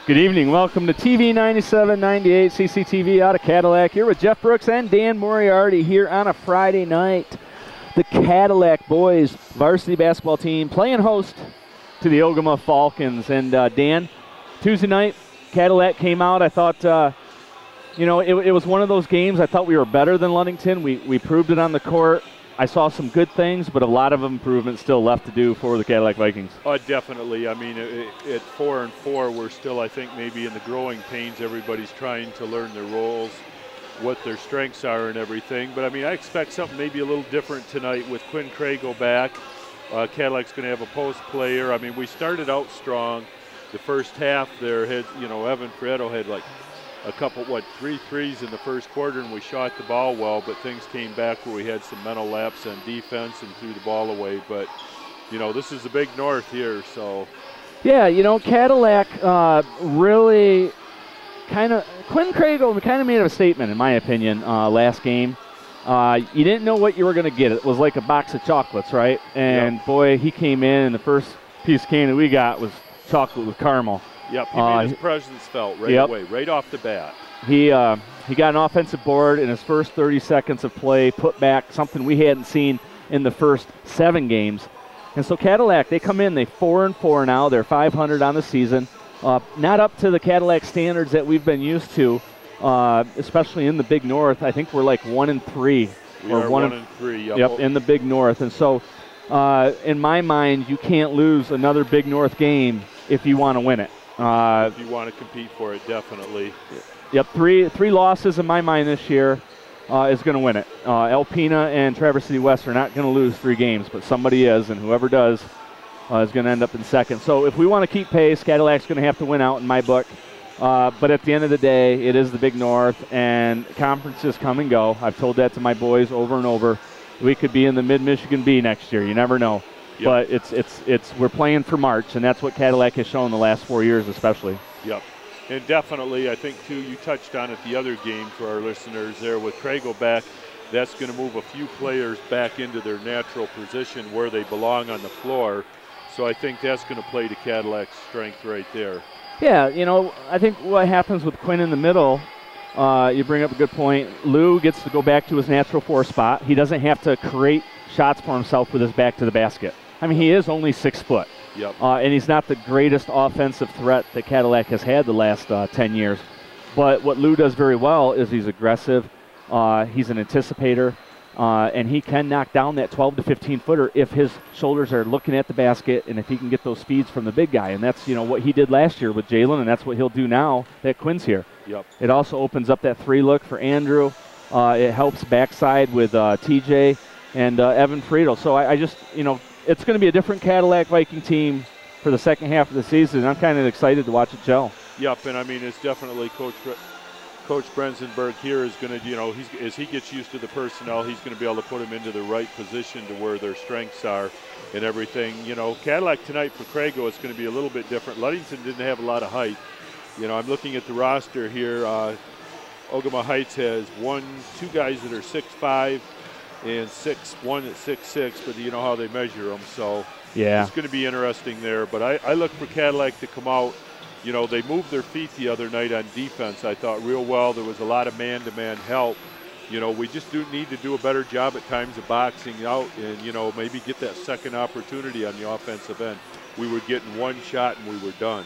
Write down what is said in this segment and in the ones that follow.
Good evening. Welcome to TV 9798 CCTV out of Cadillac. Here with Jeff Brooks and Dan Moriarty here on a Friday night. The Cadillac boys varsity basketball team playing host to the Ogemaw Falcons. And Dan, Tuesday night, Cadillac came out. I thought, it was one of those games. I thought we were better than Ludington. We proved it on the court. I saw some good things, but a lot of improvement still left to do for the Cadillac Vikings. Definitely. I mean, at 4-4, we're still, I think, maybe in the growing pains. Everybody's trying to learn their roles, what their strengths are and everything. But, I mean, I expect something maybe a little different tonight with Quinn Crago back. Cadillac's going to have a post player. I mean, we started out strong. The first half there had, Evan Prieto had like a couple, 3 threes in the first quarter, and we shot the ball well, but things came back where we had some mental lapse on defense and threw the ball away. But, this is the big North here, so. Yeah, Cadillac really Quinn Crago kind of made a statement, in my opinion, last game. You didn't know what you were going to get. It was like a box of chocolates, right? And, yep. Boy, he came in, and the first piece of candy we got was chocolate with caramel. Yep, he made his presence felt right away, right off the bat. He got an offensive board in his first 30 seconds of play, put back something we hadn't seen in the first 7 games. And so Cadillac, they come in, they 4-4 now. They're 500 on the season. Not up to the Cadillac standards that we've been used to, especially in the Big North. I think we're like 1-3. We are 1-3. Yep, in the Big North. And so in my mind, you can't lose another Big North game if you want to win it. If you want to compete for it, definitely. Yep, three losses in my mind this year is going to win it. Alpena and Traverse City West are not going to lose 3 games, but somebody is, and whoever does is going to end up in second. So if we want to keep pace, Cadillac's going to have to win out in my book. But at the end of the day, it is the Big North, and conferences come and go. I've told that to my boys over and over. We could be in the Mid-Michigan B next year. You never know. Yep. But we're playing for March, and that's what Cadillac has shown the last 4 years especially. Yep. And definitely, I think, too, you touched on it the other game for our listeners there with Crago back. That's going to move a few players back into their natural position where they belong on the floor. So I think that's going to play to Cadillac's strength right there. Yeah, I think what happens with Quinn in the middle, you bring up a good point. Lou gets to go back to his natural 4 spot. He doesn't have to create shots for himself with his back to the basket. I mean, he is only 6 foot. Yep. And he's not the greatest offensive threat that Cadillac has had the last 10 years. But what Lou does very well is he's aggressive. He's an anticipator. And he can knock down that 12 to 15 footer if his shoulders are looking at the basket and if he can get those speeds from the big guy. And that's, what he did last year with Jalen, and that's what he'll do now that Quinn's here. Yep. It also opens up that 3 look for Andrew. It helps backside with TJ and Evan Friedel. So I just, it's going to be a different Cadillac Viking team for the second half of the season. I'm kind of excited to watch it gel. Yep, and I mean, it's definitely Coach Brenzenberg here is going to, as he gets used to the personnel, he's going to be able to put them into the right position to where their strengths are and everything. Cadillac tonight for Crago is going to be a little bit different. Ludington didn't have a lot of height. I'm looking at the roster here. Ogemaw Heights has 2 guys that are 6'5", and 1 at 6'6", but you know how they measure them, so yeah, it's going to be interesting there. But I look for Cadillac to come out. They moved their feet the other night on defense, I thought, real well. There was a lot of man-to-man help. We just need to do a better job at times of boxing out and, maybe get that second opportunity on the offensive end. We were getting 1 shot and we were done.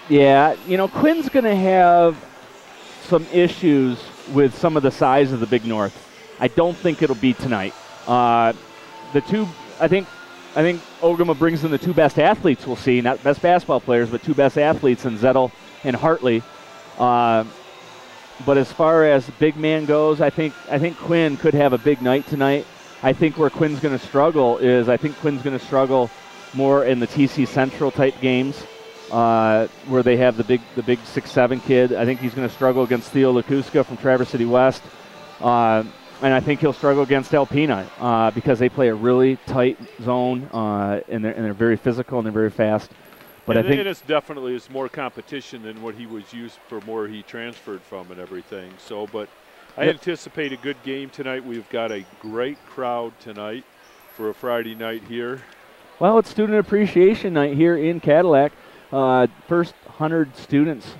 Yeah, Quinn's going to have some issues with some of the size of the Big North. I don't think it'll be tonight. I think Ogemaw brings in the 2 best athletes we'll see, not best basketball players, but 2 best athletes in Zettel and Hartley. But as far as big man goes, I think Quinn could have a big night tonight. I think where Quinn's going to struggle is Quinn's going to struggle more in the TC Central type games where they have the big 6'7" kid. I think he's going to struggle against Theo Lakuska from Traverse City West. And I think he'll struggle against Alpena because they play a really tight zone, and they're very physical and they're very fast. But I think it's definitely more competition than what he was used for, more he transferred from and everything. So, but I anticipate a good game tonight. We've got a great crowd tonight for a Friday night here. Well, it's Student Appreciation Night here in Cadillac. First 100 students,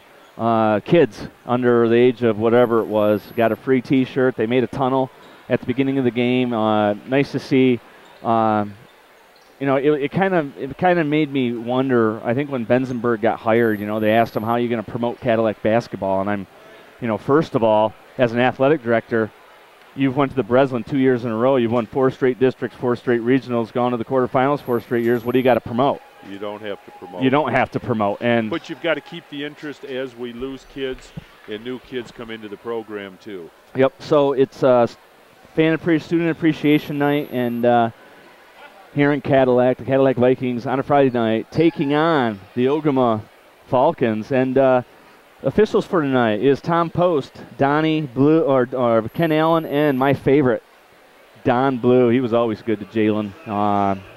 kids under the age of whatever it was, got a free T-shirt. They made a tunnel at the beginning of the game. Nice to see. You know, it kind of made me wonder. I think when Benzenberg got hired, you know, they asked him, how are you going to promote Cadillac basketball? And I'm, you know, first of all, as an athletic director, you've went to the Breslin 2 years in a row. You've won 4 straight districts, 4 straight regionals, gone to the quarterfinals 4 straight years. What do you got to promote? You don't have to promote. You don't have to promote. But you've got to keep the interest as we lose kids and new kids come into the program too. Yep. So it's student appreciation night, and here in Cadillac, the Cadillac Vikings on a Friday night taking on the Ogemaw Falcons. And officials for tonight is Tom Post, Donnie Blue, or Ken Allen, and my favorite, Don Blue. He was always good to Jalen.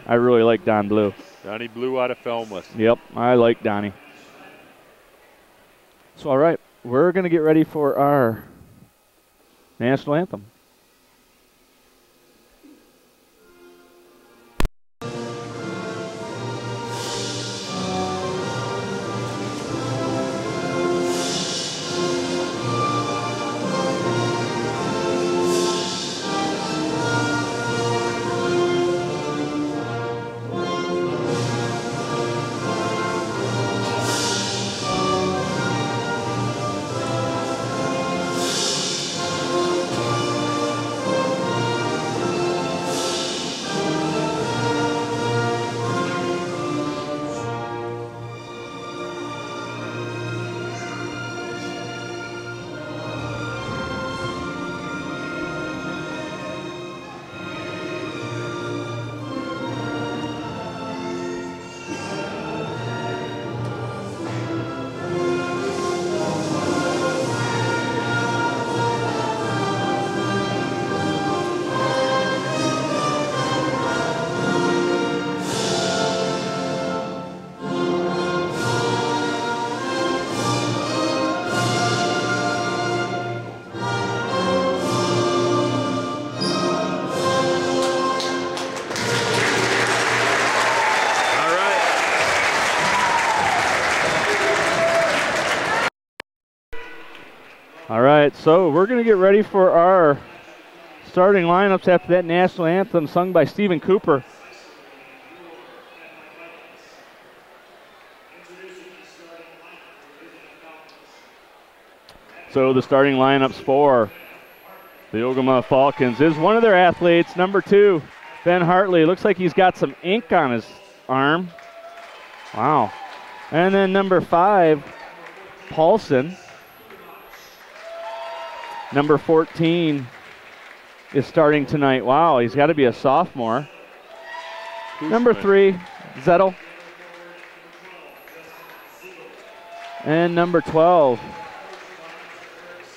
I really like Don Blue. Donnie Blue out of Falmouth. Yep, I like Donnie. So, all right, we're going to get ready for our national anthem. All right, so we're going to get ready for our starting lineups after that national anthem sung by Stephen Cooper. So the starting lineups for the Ogemaw Falcons is one of their athletes, number 2, Ben Hartley. Looks like he's got some ink on his arm. Wow. And then number 5, Paulson. Number 14 is starting tonight. Wow, he's got to be a sophomore. Number 3, Zettel. And number 12.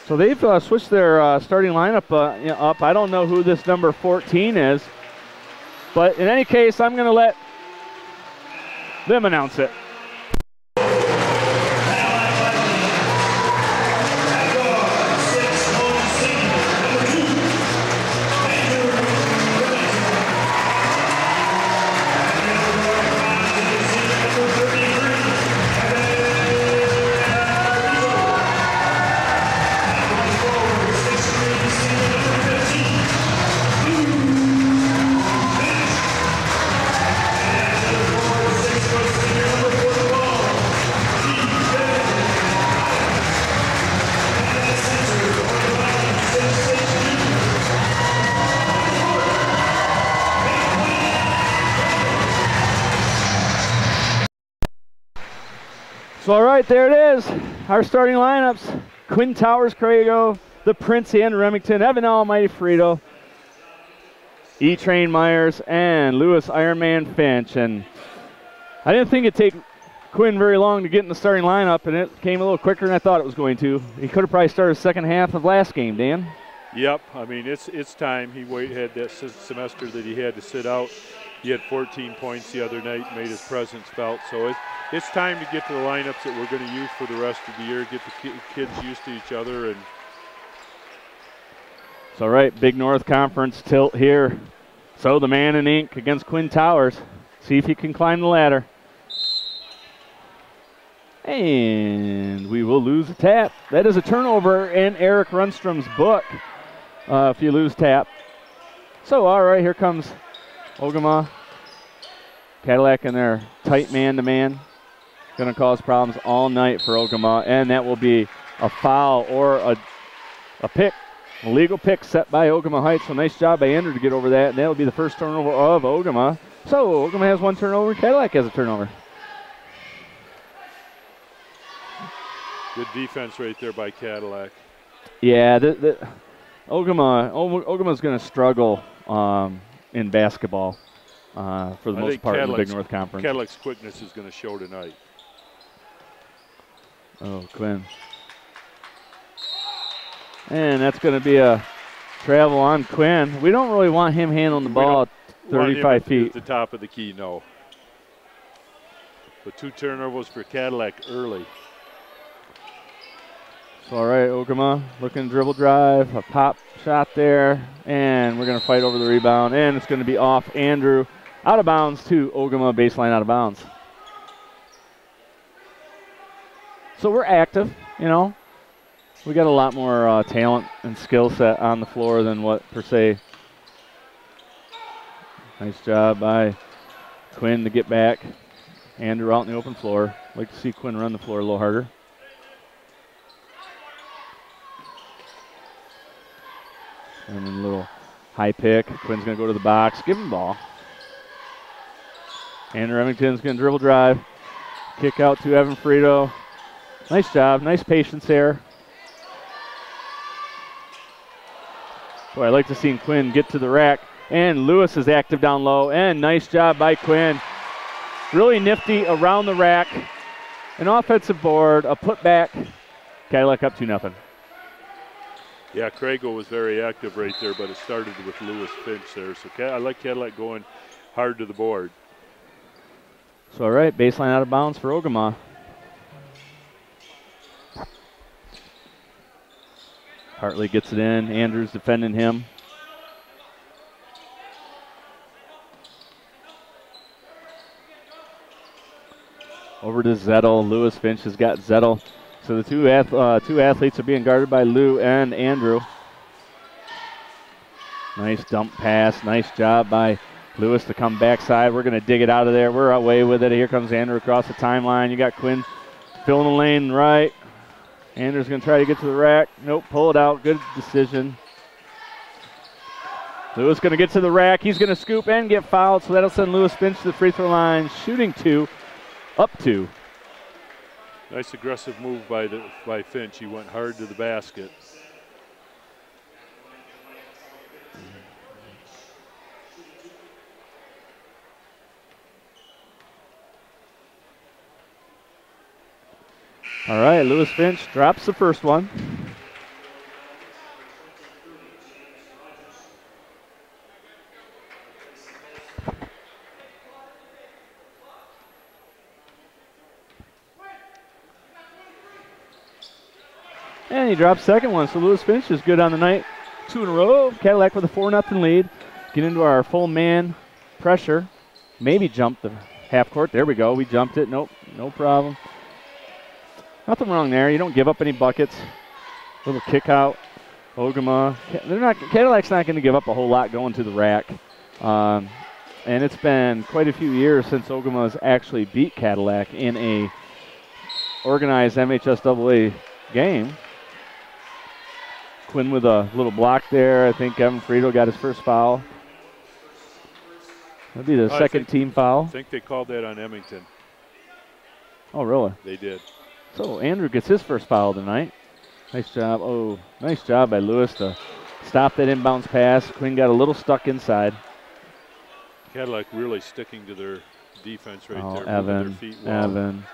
So they've switched their starting lineup up. I don't know who this number 14 is. But in any case, I'm going to let them announce it. So, all right, there it is. Our starting lineups. Quinn Towers, Crago, the Prince and Remington, Evan Almighty Frito, E-Train Myers, and Lewis Ironman Finch. And I didn't think it'd take Quinn very long to get in the starting lineup, and it came a little quicker than I thought it was going to. He could have probably started the second half of last game, Dan. Yep, I mean, it's time. He had that semester that he had to sit out. He had 14 points the other night, made his presence felt. So it's time to get to the lineups that we're going to use for the rest of the year, get the kids used to each other. And so, all right, Big North Conference tilt here. So the man in ink against Quinn Towers. See if he can climb the ladder. And we will lose a tap. That is a turnover in Eric Runstrom's book if you lose tap. So, all right, here comes Ogemaw. Cadillac in their tight man-to-man. Going to cause problems all night for Ogemaw, and that will be a foul or a pick, a legal pick set by Ogemaw Heights. So nice job by Andrew to get over that, and that will be the first turnover of Ogemaw. So Ogemaw has one turnover, Cadillac has a turnover. Good defense right there by Cadillac. Yeah, Ogemaw's going to struggle in basketball for the most part in the Big North Conference. Cadillac's quickness is going to show tonight. Oh, Quinn. And that's going to be a travel on Quinn. We don't really want him handling the ball at 35 feet. At the top of the key, no. But 2 turnovers for Cadillac early. So, all right, Ogemaw looking dribble drive, a pop shot there, and we're going to fight over the rebound, and it's going to be off Andrew. Out of bounds to Ogemaw, baseline out of bounds. So we're active, you know. We got a lot more talent and skill set on the floor than what, per se. Nice job by Quinn to get back. Andrew out in the open floor. Like to see Quinn run the floor a little harder. And then a little high pick. Quinn's going to go to the box. Give him the ball. Andrew Remington's going to dribble drive. Kick out to Evan Frito. Nice job. Nice patience there. Boy, I like to see Quinn get to the rack. And Lewis is active down low. And nice job by Quinn. Really nifty around the rack. An offensive board, a putback. Cadillac up 2-0. Yeah, Crago was very active right there, but it started with Lewis Finch there. So I like Cadillac going hard to the board. So, all right, baseline out of bounds for Ogemaw. Hartley gets it in. Andrews defending him. Over to Zettel. Lewis Finch has got Zettel. So the two athletes are being guarded by Lou and Andrew. Nice dump pass. Nice job by Lewis to come backside. We're going to dig it out of there. We're away with it. Here comes Andrew across the timeline. You got Quinn filling the lane right. Andrew's going to try to get to the rack. Nope, pull it out. Good decision. Lewis going to get to the rack. He's going to scoop and get fouled, so that'll send Lewis Finch to the free throw line. Shooting 2, up 2. Nice aggressive move by Finch. He went hard to the basket. All right, Lewis Finch drops the first one. And he drops second one, so Lewis Finch is good on the night. 2 in a row. Cadillac with a 4-0 lead. Get into our full man pressure. Maybe jump the half court. There we go. We jumped it. Nope, no problem. Nothing wrong there. You don't give up any buckets. Little kick out. Ogemaw. Cadillac's not going to give up a whole lot going to the rack. And it's been quite a few years since Ogemaw's actually beat Cadillac in a organized MHSAA game. Quinn with a little block there. I think Evan Frito got his first foul. That'll be the second team foul. I think they called that on Emmington. Oh, really? They did. So Andrew gets his first foul tonight. Nice job. Oh, nice job by Lewis to stop that inbounds pass. Quinn got a little stuck inside. Cadillac really sticking to their defense right there. Evan. Their feet well. Evan.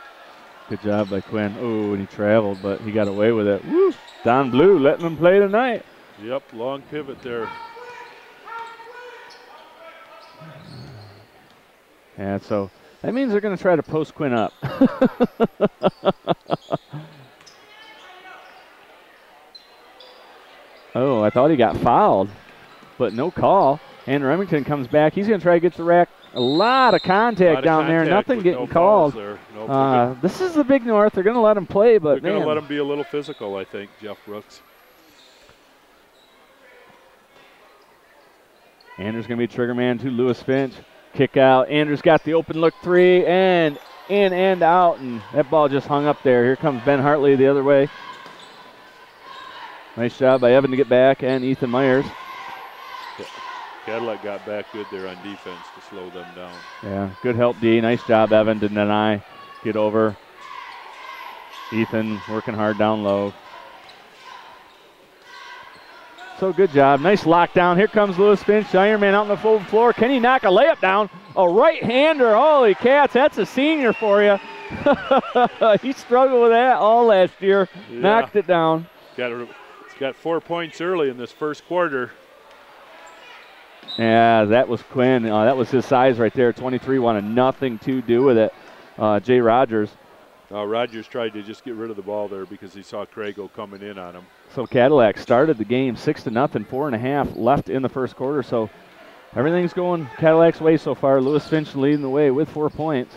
Good job by Quinn. Oh, and he traveled, but he got away with it. Woo! Don Blue letting them play tonight. Yep, long pivot there. Yeah, so that means they're going to try to post Quinn up. Oh, I thought he got fouled, but no call. And Remington comes back. He's going to try to get to the rack. A lot of contact down there. Nothing getting called. No, this is the Big North. They're going to let them play, but they're going to let them be a little physical, I think, Jeff Brooks. Andrews going to be trigger man to Lewis Finch. Kick out. Andrews got the open look three, and in and out, and that ball just hung up there. Here comes Ben Hartley the other way. Nice job by Evan to get back, and Ethan Myers. Cadillac got back good there on defense to slow them down. Yeah, good help, D. Nice job, Evan. Didn't deny. Get over. Ethan working hard down low. So good job. Nice lockdown. Here comes Lewis Finch. Ironman out on the full floor. Can he knock a layup down? A right-hander. Holy cats, that's a senior for you. He struggled with that all last year. Yeah. Knocked it down. He's got 4 points early in this first quarter. Yeah, that was Quinn. That was his size right there. 23 wanted nothing to do with it. Jay Rogers. Rogers tried to just get rid of the ball there because he saw Crago coming in on him. So Cadillac started the game 6-0, 4.5 left in the first quarter. So everything's going Cadillac's way so far. Lewis Finch leading the way with 4 points.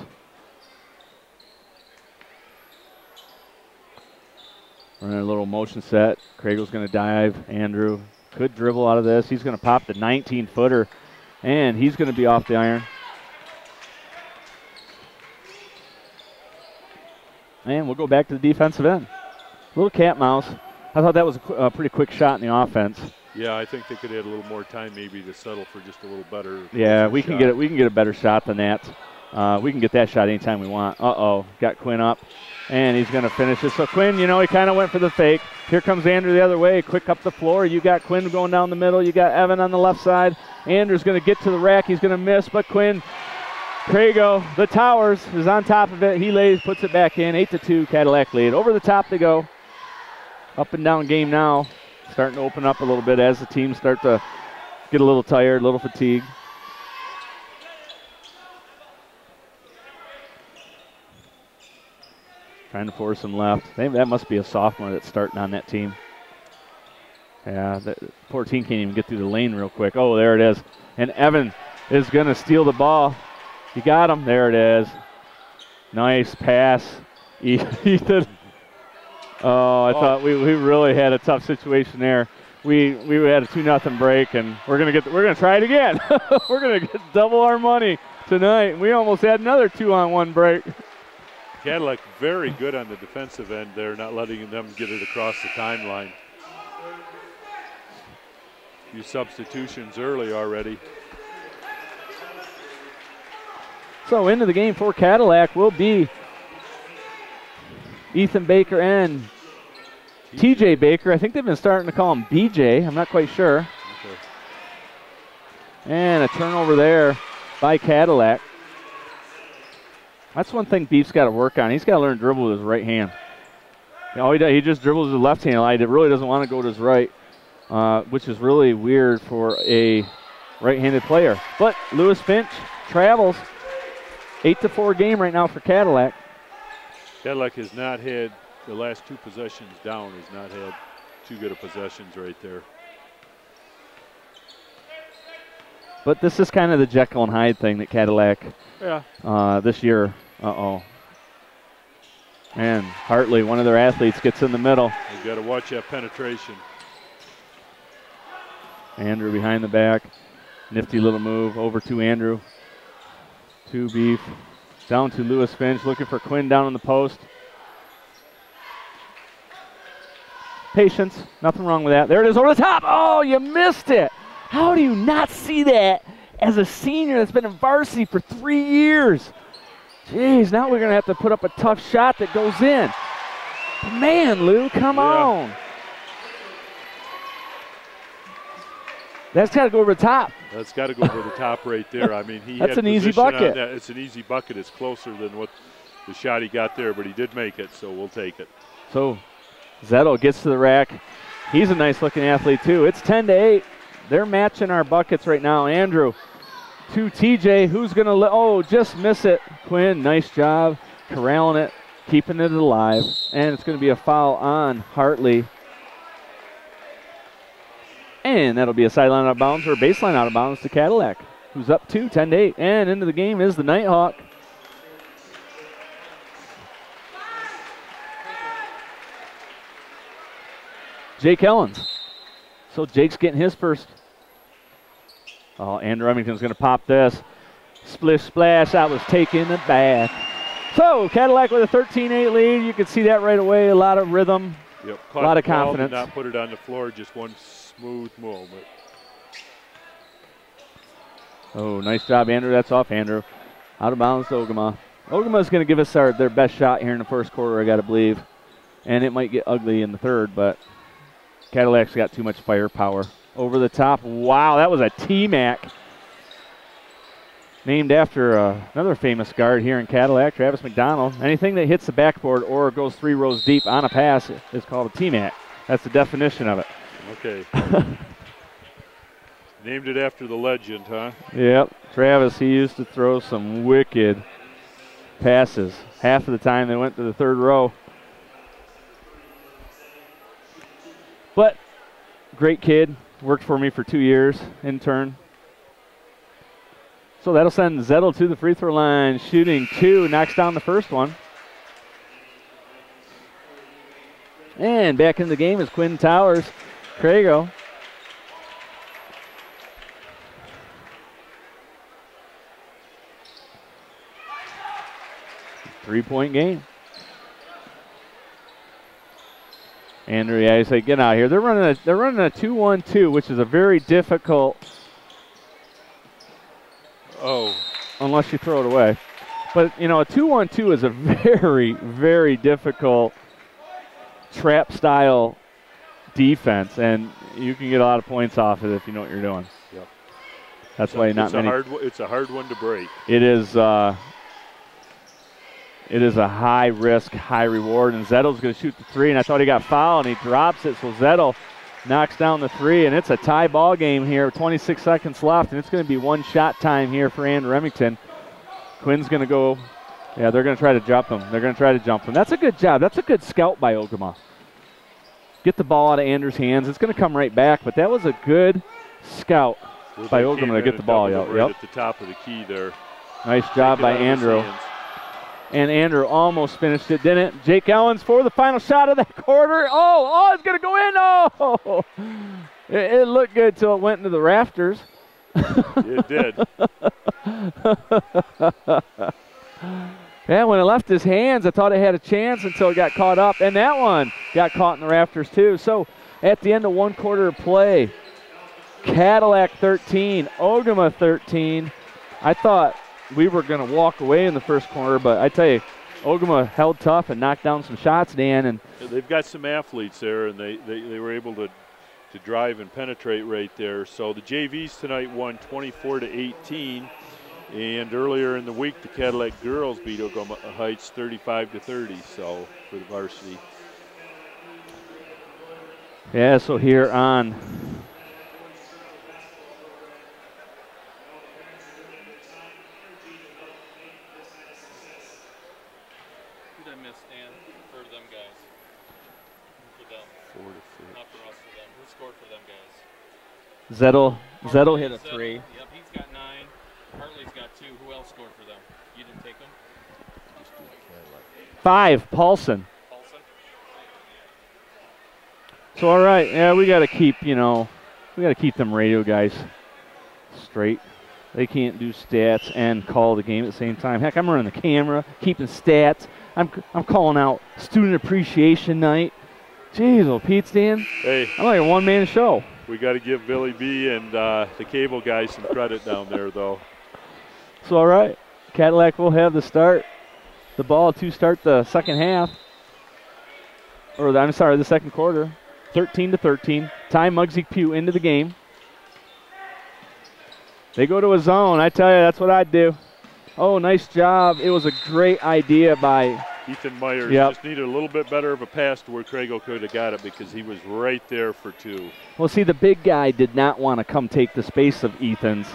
Running a little motion set. Crago's going to dive. Andrew could dribble out of this. He's going to pop the 19-footer, and he's going to be off the iron. And we'll go back to the defensive end. Little cat mouse. I thought that was a pretty quick shot in the offense. Yeah, I think they could have a little more time maybe to settle for just a little better. Yeah, we can get it. We can get a better shot than that. We can get that shot anytime we want. Got Quinn up, and he's going to finish it. So Quinn, he kind of went for the fake. Here comes Andrew the other way, quick up the floor. You got Quinn going down the middle. You got Evan on the left side. Andrew's going to get to the rack. He's going to miss, but Quinn, Crago, the Towers is on top of it. He lays, puts it back in. 8-2, Cadillac lead. Over the top they go. Up and down game now. Starting to open up a little bit as the teams start to get a little tired, a little fatigued. Trying to force him left. That must be a sophomore that's starting on that team. Yeah, 14 can't even get through the lane real quick. Oh, there it is. And Evan is going to steal the ball. You got him. There it is. Nice pass. Ethan. I thought we really had a tough situation there. We had a 2-0 break, and we're gonna try it again. We're gonna get double our money tonight. We almost had another 2-on-1 break. Cadillac very good on the defensive end there, not letting them get it across the timeline. A few substitutions early already. So into the game for Cadillac will be Ethan Baker and TJ Baker. I think they've been starting to call him BJ. I'm not quite sure. Okay. And a turnover there by Cadillac. That's one thing Beef's got to work on. He's got to learn to dribble with his right hand. He just dribbles with his left hand. He really doesn't want to go to his right, which is really weird for a right-handed player. But Lewis Finch travels. 8-4 game right now for Cadillac. Cadillac has not had the last 2 possessions down, has not had too good of possessions right there. But this is kind of the Jekyll and Hyde thing that Cadillac this year. And Hartley, one of their athletes, gets in the middle. You've got to watch that penetration. Andrew behind the back. Nifty little move over to Andrew. To Beef. Down to Lewis Finch, looking for Quinn down on the post. Patience, nothing wrong with that. There it is over the top. Oh, you missed it. How do you not see that as a senior that's been in varsity for 3 years? Jeez, now we're going to have to put up a tough shot that goes in. Man, Lou, come on. That's got to go over the top. That's got to go over the top right there. I mean, that's an easy bucket. It's an easy bucket. It's closer than what the shot he got there, but he did make it, so we'll take it. So Zettel gets to the rack. He's a nice-looking athlete, too. It's 10-8. They're matching our buckets right now. Andrew to TJ, who's going to just miss it. Quinn, nice job corralling it, keeping it alive. And it's going to be a foul on Hartley. And that'll be a sideline out of bounds or a baseline out of bounds to Cadillac. who's up 2, 10-8. And into the game is the Nighthawk. Jake Ellens. So Jake's getting his first. Oh, Andrew Remington's going to pop this. Splish splash, that was taking the bath. So Cadillac with a 13-8 lead. You can see that right away. A lot of rhythm, yep. A lot of confidence. Did not put it on the floor, just one smooth moment. Oh, nice job, Andrew. That's off Andrew. Out of bounds to Ogemaw. Ogema's going to give us their best shot here in the first quarter, I got to believe. And it might get ugly in the third, but Cadillac's got too much firepower. Over the top. Wow, that was a T-Mac. Named after another famous guard here in Cadillac, Travis McDonald. Anything that hits the backboard or goes 3 rows deep on a pass is called a T-Mac. That's the definition of it. Okay. Named it after the legend, huh? Yep. Travis, he used to throw some wicked passes. Half of the time they went to the third row. But great kid. Worked for me for 2 years, intern. So that'll send Zettel to the free throw line, shooting 2, knocks down the first one. And back in the game is Quinn Towers. Crago. Three-point game. Andrew, yeah, he's like, get out of here. They're running a 2-1-2, which is a very difficult. Oh. Unless you throw it away. But, you know, a 2-1-2 is a very, very difficult trap-style defense, and you can get a lot of points off it if you know what you're doing. Yep. That's why not many. It's a hard one to break. It is a high risk, high reward, and Zettel's going to shoot the 3, and I thought he got fouled, and he drops it, so Zettel knocks down the 3, and it's a tie ball game here, 26 seconds left, and it's going to be one shot time here for Andrew Remington. Quinn's going to go, yeah, they're going to try to jump him. They're going to try to jump him. That's a good job. That's a good scout by Ogemaw. Get the ball out of Andrew's hands. It's going to come right back, but that was a good scout by Ogemaw to get the ball out. Right at the top of the key there. Nice job by Andrew. And Andrew almost finished it, didn't? Jake Ellens for the final shot of that quarter. Oh, it's going to go in. Oh, it looked good till it went into the rafters. It did. Yeah, when it left his hands, I thought it had a chance until it got caught up. And that one got caught in the rafters, too. So at the end of one quarter of play, Cadillac 13, Ogemaw 13. I thought we were going to walk away in the first quarter, but I tell you, Ogemaw held tough and knocked down some shots, Dan. And they've got some athletes there, and they were able to drive and penetrate right there. So the JVs tonight won 24-18, and earlier in the week the Cadillac girls beat Ogemaw Heights 35-30. So for the varsity. Yeah. So here on. Zettel hit a 3. Yep, he's got 9. Hartley's got 2. Who else scored for them? You didn't take them? 5, Paulson. So, all right, yeah, we got to keep, we got to keep them radio guys straight. They can't do stats and call the game at the same time. Heck, I'm running the camera, keeping stats. I'm calling out student appreciation night. Jeez, oh, Pete, Dan. Hey. I'm like a one-man show. We got to give Billy B and the cable guys some credit down there, though. So, all right, Cadillac will have the ball to start the second half. The second quarter. 13-13. Ty Muggsy Pugh into the game. They go to a zone. I tell you, that's what I'd do. Oh, nice job. It was a great idea by Ethan Myers. Yep. Just needed a little bit better of a pass to where Crago could have got it because he was right there for 2. Well, see, the big guy did not want to come take the space of Ethan's,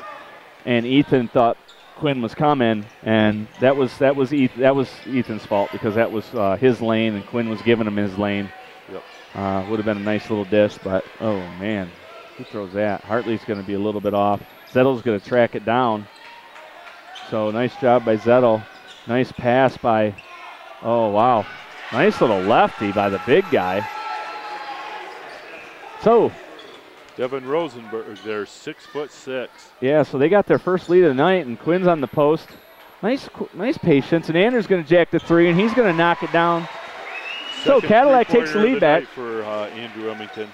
and Ethan thought Quinn was coming, and that was Ethan's fault because that was his lane, and Quinn was giving him his lane. Yep. Would have been a nice little dish, but oh man, who throws that? Hartley's going to be a little bit off. Zettel's going to track it down. So nice job by Zettel. Nice pass by, oh, wow. Nice little lefty by the big guy. So. Devin Rosenberg, they're 6'6". Yeah, so they got their first lead of the night, and Quinn's on the post. Nice patience, and Andrew's going to jack the three, and he's going to knock it down. So Cadillac takes the lead back. For Andrew Remington.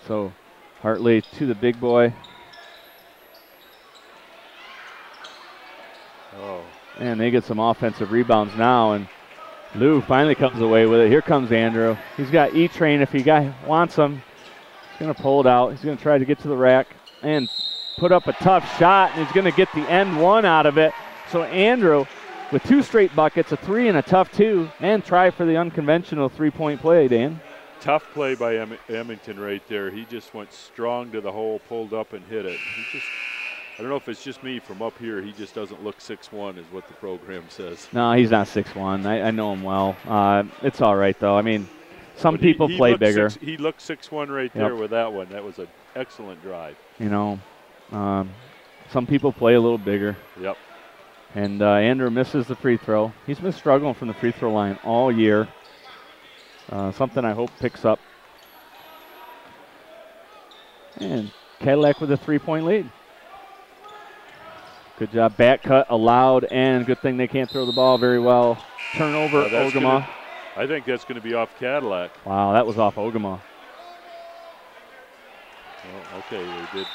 So Hartley to the big boy. Oh. And they get some offensive rebounds now, and Lou finally comes away with it. Here comes Andrew. He's got E-Train if he wants him. He's going to pull it out. He's going to try to get to the rack and put up a tough shot, and he's going to get the end one out of it. So Andrew, with 2 straight buckets, a 3 and a tough 2, and try for the unconventional 3-point play, Dan. Tough play by Emmington right there. He just went strong to the hole, pulled up and hit it. I don't know if it's just me from up here. He just doesn't look 6'1", is what the program says. No, he's not 6'1". I know him well. It's all right, though. I mean, some people play bigger. He looked 6'1" right there with that one. That was an excellent drive. You know, some people play a little bigger. Yep. And Andrew misses the free throw. He's been struggling from the free throw line all year. Something I hope picks up. And Cadillac with a 3-point lead. Good job. Back cut allowed, and good thing they can't throw the ball very well. Turnover, Ogemaw. I think that's going to be off Cadillac. Wow, that was off Ogemaw. Well, okay, they did.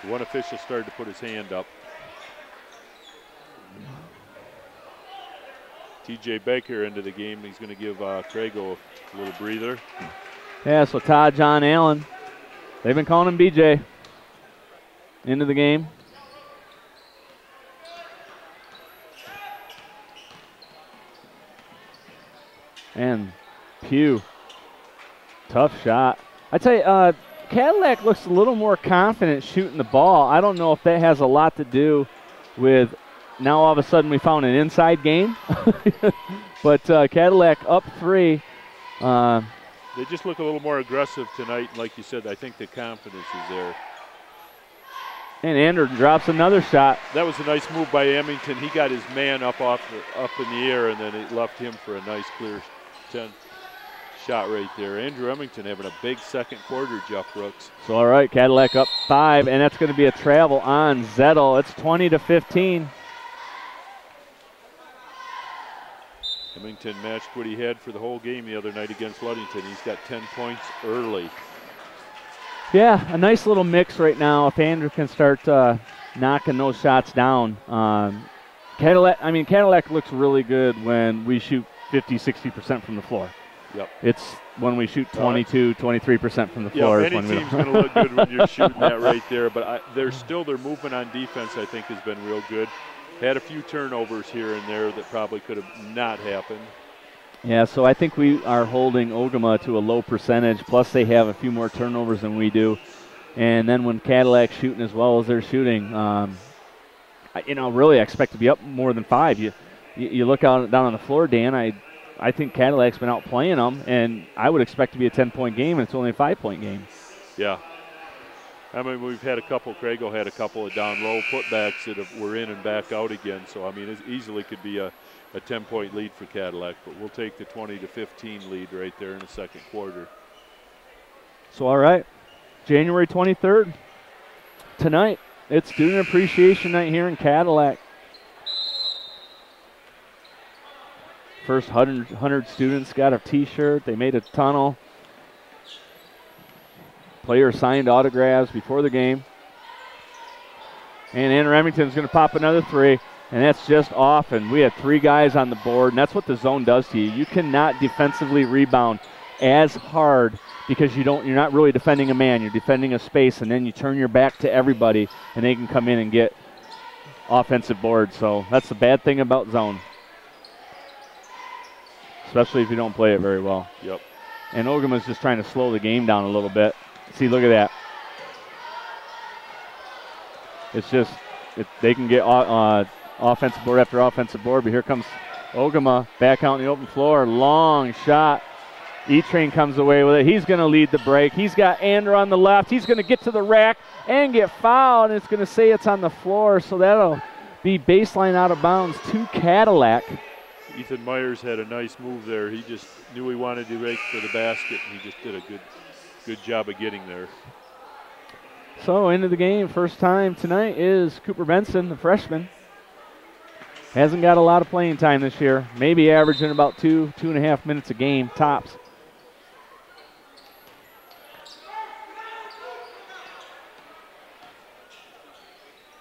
One official started to put his hand up. TJ Baker into the game. He's going to give Crago a little breather. Yeah, so Todd, John, Allen. They've been calling him BJ into the game. And Pugh, tough shot. I tell you, Cadillac looks a little more confident shooting the ball. I don't know if that has a lot to do with now all of a sudden we found an inside game. But Cadillac up 3. They just look a little more aggressive tonight. Like you said, I think the confidence is there. And Andrew drops another shot. That was a nice move by Emmington. He got his man up in the air, and then it left him for a nice clear 10 shot right there. Andrew Emmington having a big second quarter, Jeff Brooks. So all right, Cadillac up 5, and that's going to be a travel on Zettel. It's 20-15. Emmington matched what he had for the whole game the other night against Ludington. He's got 10 points early. Yeah, a nice little mix right now. If Andrew can start knocking those shots down. Cadillac looks really good when we shoot 50-60% from the floor. Yep. It's when we shoot 22-23% from the floor. Yeah, any team's going to look good when you're shooting that right there. But their movement on defense, I think, has been real good. Had a few turnovers here and there that probably could have not happened. Yeah, so I think we are holding Ogemaw to a low percentage, plus they have a few more turnovers than we do. And then when Cadillac's shooting as well as they're shooting, really I expect to be up more than 5. You look down on the floor, Dan, I think Cadillac's been outplaying them, and I would expect to be a 10-point game, and it's only a 5-point game. Yeah. I mean, we've had a couple, Crago had a couple of down low putbacks that were in and back out again. So, I mean, it easily could be a 10-point lead for Cadillac, but we'll take the 20-15 lead right there in the second quarter. So, all right, January 23rd, tonight, it's Student Appreciation Night here in Cadillac. First 100 students got a T-shirt. They made a tunnel. Players signed autographs before the game. And Andrew Remington's going to pop another 3, and that's just off. And we have 3 guys on the board, and that's what the zone does to you. You cannot defensively rebound as hard because you're not really defending a man. You're defending a space, and then you turn your back to everybody, and they can come in and get offensive boards. So that's the bad thing about zone, especially if you don't play it very well. Yep. And Ogema's just trying to slow the game down a little bit. See, look at that. It's just they can get offensive board after offensive board, but here comes Ogemaw back out on the open floor. Long shot. E-Train comes away with it. He's going to lead the break. He's got Andrew on the left. He's going to get to the rack and get fouled, and it's going to say it's on the floor, so that'll be baseline out of bounds to Cadillac. Ethan Myers had a nice move there. He just knew he wanted to rake for the basket, and he just did a good job of getting there. So into the game, first time tonight is Cooper Benson, the freshman. Hasn't got a lot of playing time this year. Maybe averaging about 2.5 minutes a game, tops.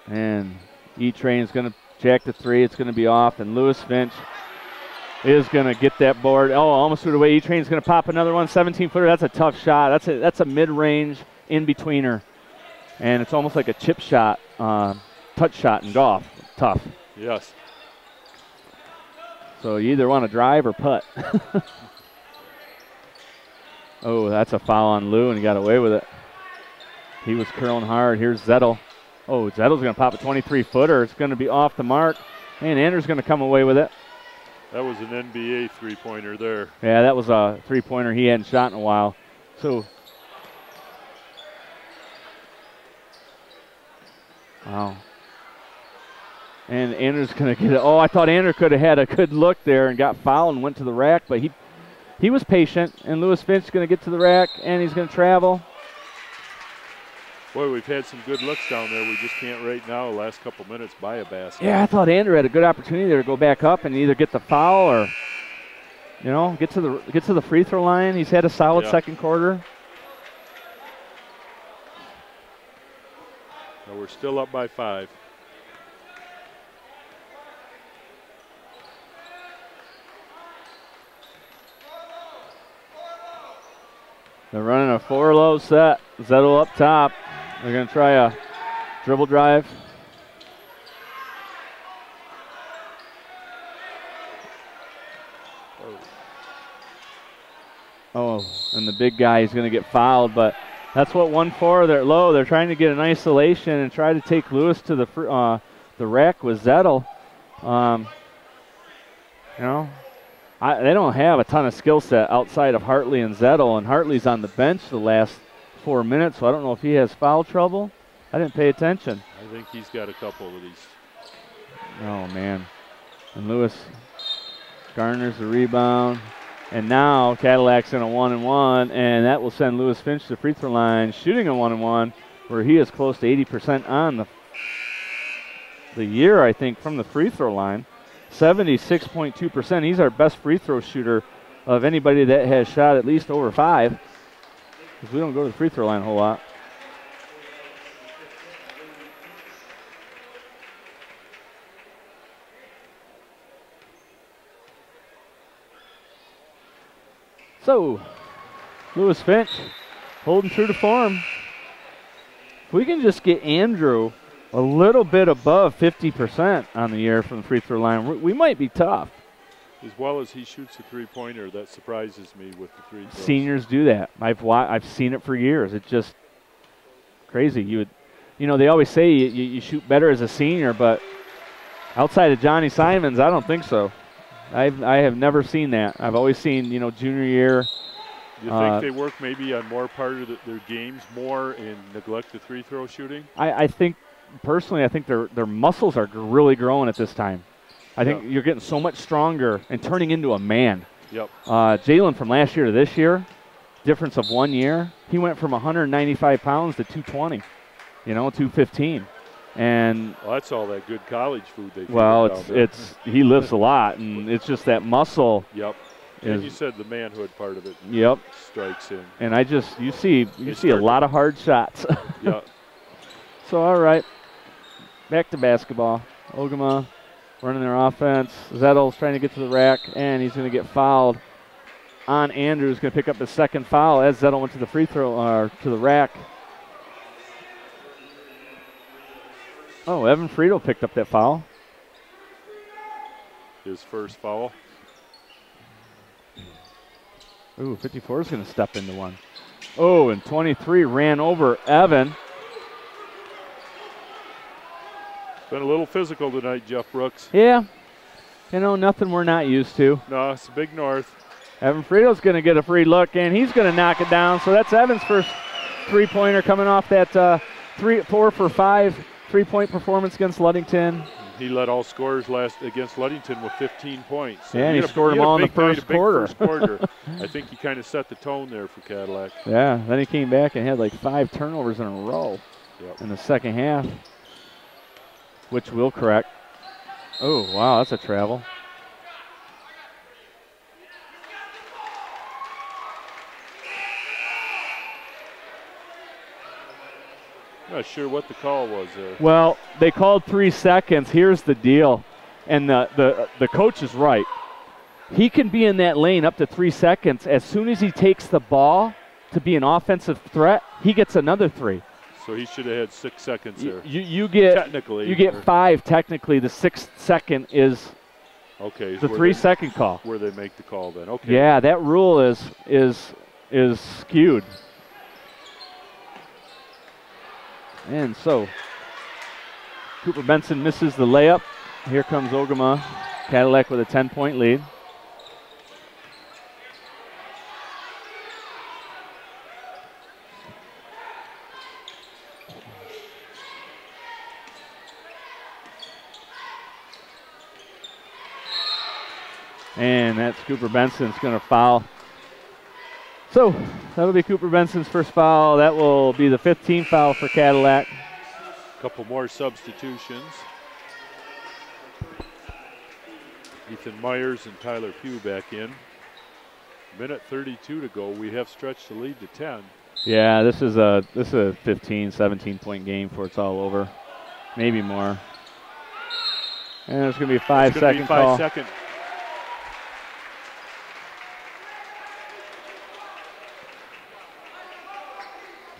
And E-Train's going to jack the three. It's going to be off, and Lewis Finch is going to get that board. Oh, almost threw it away. E-Train's going to pop another one. 17-footer. That's a tough shot. That's a mid-range in-betweener. And it's almost like a chip shot, touch shot in golf. Tough. Yes. So you either want to drive or putt. Oh, that's a foul on Lou, and he got away with it. He was curling hard. Here's Zettel. Oh, Zettel's going to pop a 23-footer. It's going to be off the mark, and Andrew's going to come away with it. That was an NBA three-pointer there. Yeah, that was a three-pointer he hadn't shot in a while. So, wow. And Andrew's going to get it. Oh, I thought Andrew could have had a good look there and got fouled and went to the rack, but he was patient, and Lewis Finch is going to get to the rack, and he's going to travel. Boy, we've had some good looks down there. We just can't right now, the last couple minutes, buy a basket. Yeah, I thought Andrew had a good opportunity there to go back up and either get the foul or, you know, get to the free throw line. He's had a solid second quarter. Now we're still up by 5. They're running a 4-low set. Zettel up top. They're going to try a dribble drive. Oh, and the big guy is going to get fouled, but that's what 1-4. They're low. They're trying to get an isolation and try to take Lewis to the rack with Zettel. You know, they don't have a ton of skill set outside of Hartley and Zettel, and Hartley's on the bench the last 4 minutes, so I don't know if he has foul trouble. I didn't pay attention. I think he's got a couple of these. Oh, man. And Lewis garners the rebound. And now Cadillac's in a 1-and-1, and that will send Lewis Finch to the free throw line, shooting a 1-and-1, where he is close to 80% on the year, I think, from the free throw line. 76.2%. He's our best free throw shooter of anybody that has shot at least over 5. Because we don't go to the free throw line a whole lot. So, Lewis Finch holding true to form. If we can just get Andrew a little bit above 50% on the year from the free throw line, we might be tough. As well as he shoots a three-pointer, that surprises me with the free throws. Seniors do that. I've seen it for years. It's just crazy. You know, they always say you shoot better as a senior, but outside of Johnny Simons, I don't think so. I have never seen that. I've always seen, you know, junior year. Do you think they work maybe on more part of their games more and neglect the free throw shooting? I think, personally, I think their muscles are really growing at this time. I think you're getting so much stronger and turning into a man. Yep. Jalen from last year to this year, difference of 1 year, he went from 195 pounds to 220, you know, 215. And well, that's all that good college food they feed. Well, he lifts a lot, and it's just that muscle. Yep. And you said the manhood part of it. Yep. Strikes in. And you see a lot of hard shots. Yep. So all right, back to basketball. Ogemaw running their offense. Zettel's trying to get to the rack, and he's going to get fouled on Andrew. He's going to pick up his second foul as Zettel went to the free throw to the rack. Oh, Evan Friedel picked up that foul. His first foul. Ooh, 54 is going to step into one. Oh, and 23 ran over Evan. Been a little physical tonight, Jeff Brooks. Yeah. You know, nothing we're not used to. No, it's Big North. Evan Friedel's going to get a free look, and he's going to knock it down. So that's Evan's first three-pointer coming off that 4 for 5 three-point performance against Ludington. He led all scorers last against Ludington with 15 points. So yeah, and he scored them all in the first quarter. I think he kind of set the tone there for Cadillac. Yeah, then he came back and had like 5 turnovers in a row in the second half, which will correct. Oh, wow, that's a travel. Not sure what the call was there. Well, they called 3 seconds. Here's the deal, and the coach is right. He can be in that lane up to 3 seconds. As soon as he takes the ball to be an offensive threat, he gets another 3. So he should have had 6 seconds there. You get technically. You get 5 technically. The 6th second is okay. The 3-second call. Where they make the call then. Okay. Yeah, that rule is skewed. And so Cooper Benson misses the layup. Here comes Ogemaw. Cadillac with a 10-point lead. And that's Cooper Benson's going to foul. So that'll be Cooper Benson's first foul. That will be the 15th foul for Cadillac. A couple more substitutions. Ethan Myers and Tyler Pugh back in. Minute 32 to go. We have stretched the lead to 10. Yeah, this is a 15, 17-point game before it's all over. Maybe more. And it's going to be a 5-second call. 5-second.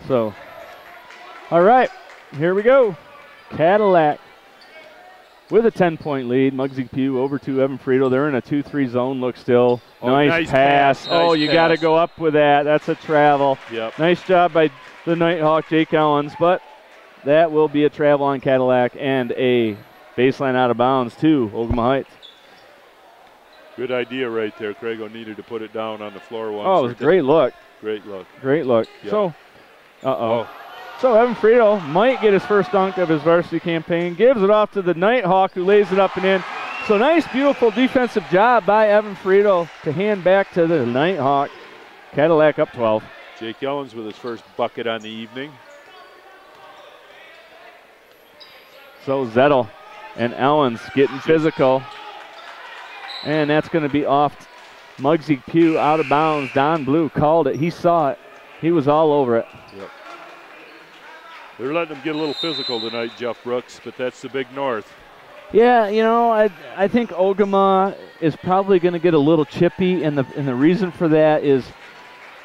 So, all right, here we go. Cadillac with a 10-point lead. Muggsy Pugh over to Evan Friedel. They're in a 2-3 zone look still. Nice pass. You got to go up with that. That's a travel. Yep. Nice job by the Nighthawk, Jake Owens, but that will be a travel on Cadillac and a baseline out of bounds to Ogemaw Heights. Good idea right there. Crago needed to put it down on the floor once. Oh, it was a great look. Great look. Great look. Yep. So, So Evan Friedel might get his first dunk of his varsity campaign. Gives it off to the Nighthawk, who lays it up and in. So nice, beautiful defensive job by Evan Friedel to hand back to the Nighthawk. Cadillac up 12. Jake Owens with his first bucket on the evening. So Zettel and Owens getting physical. And that's going to be off Muggsy Pugh, out of bounds. Don Blue called it. He saw it. He was all over it. Yep. They're letting them get a little physical tonight, Jeff Brooks, but that's the Big North. Yeah, you know, I think Ogemaw is probably going to get a little chippy, and the reason for that is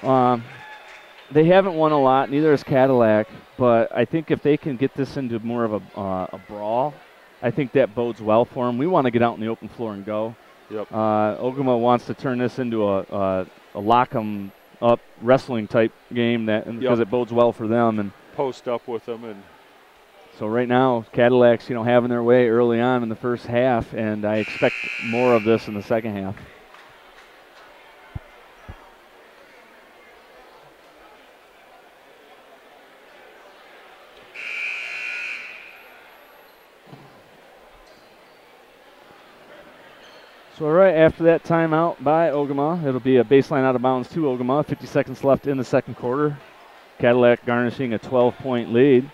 they haven't won a lot, neither has Cadillac, but I think if they can get this into more of a brawl, I think that bodes well for them. We want to get out in the open floor and go. Yep. Ogemaw wants to turn this into a lock 'em up wrestling type game because it bodes well for them. And post up with them. And so right now, Cadillac's having their way early on in the first half, and I expect more of this in the second half. So right after that timeout by Ogemaw, it'll be a baseline out of bounds to Ogemaw. 50 seconds left in the second quarter. Cadillac garnishing a 12-point lead.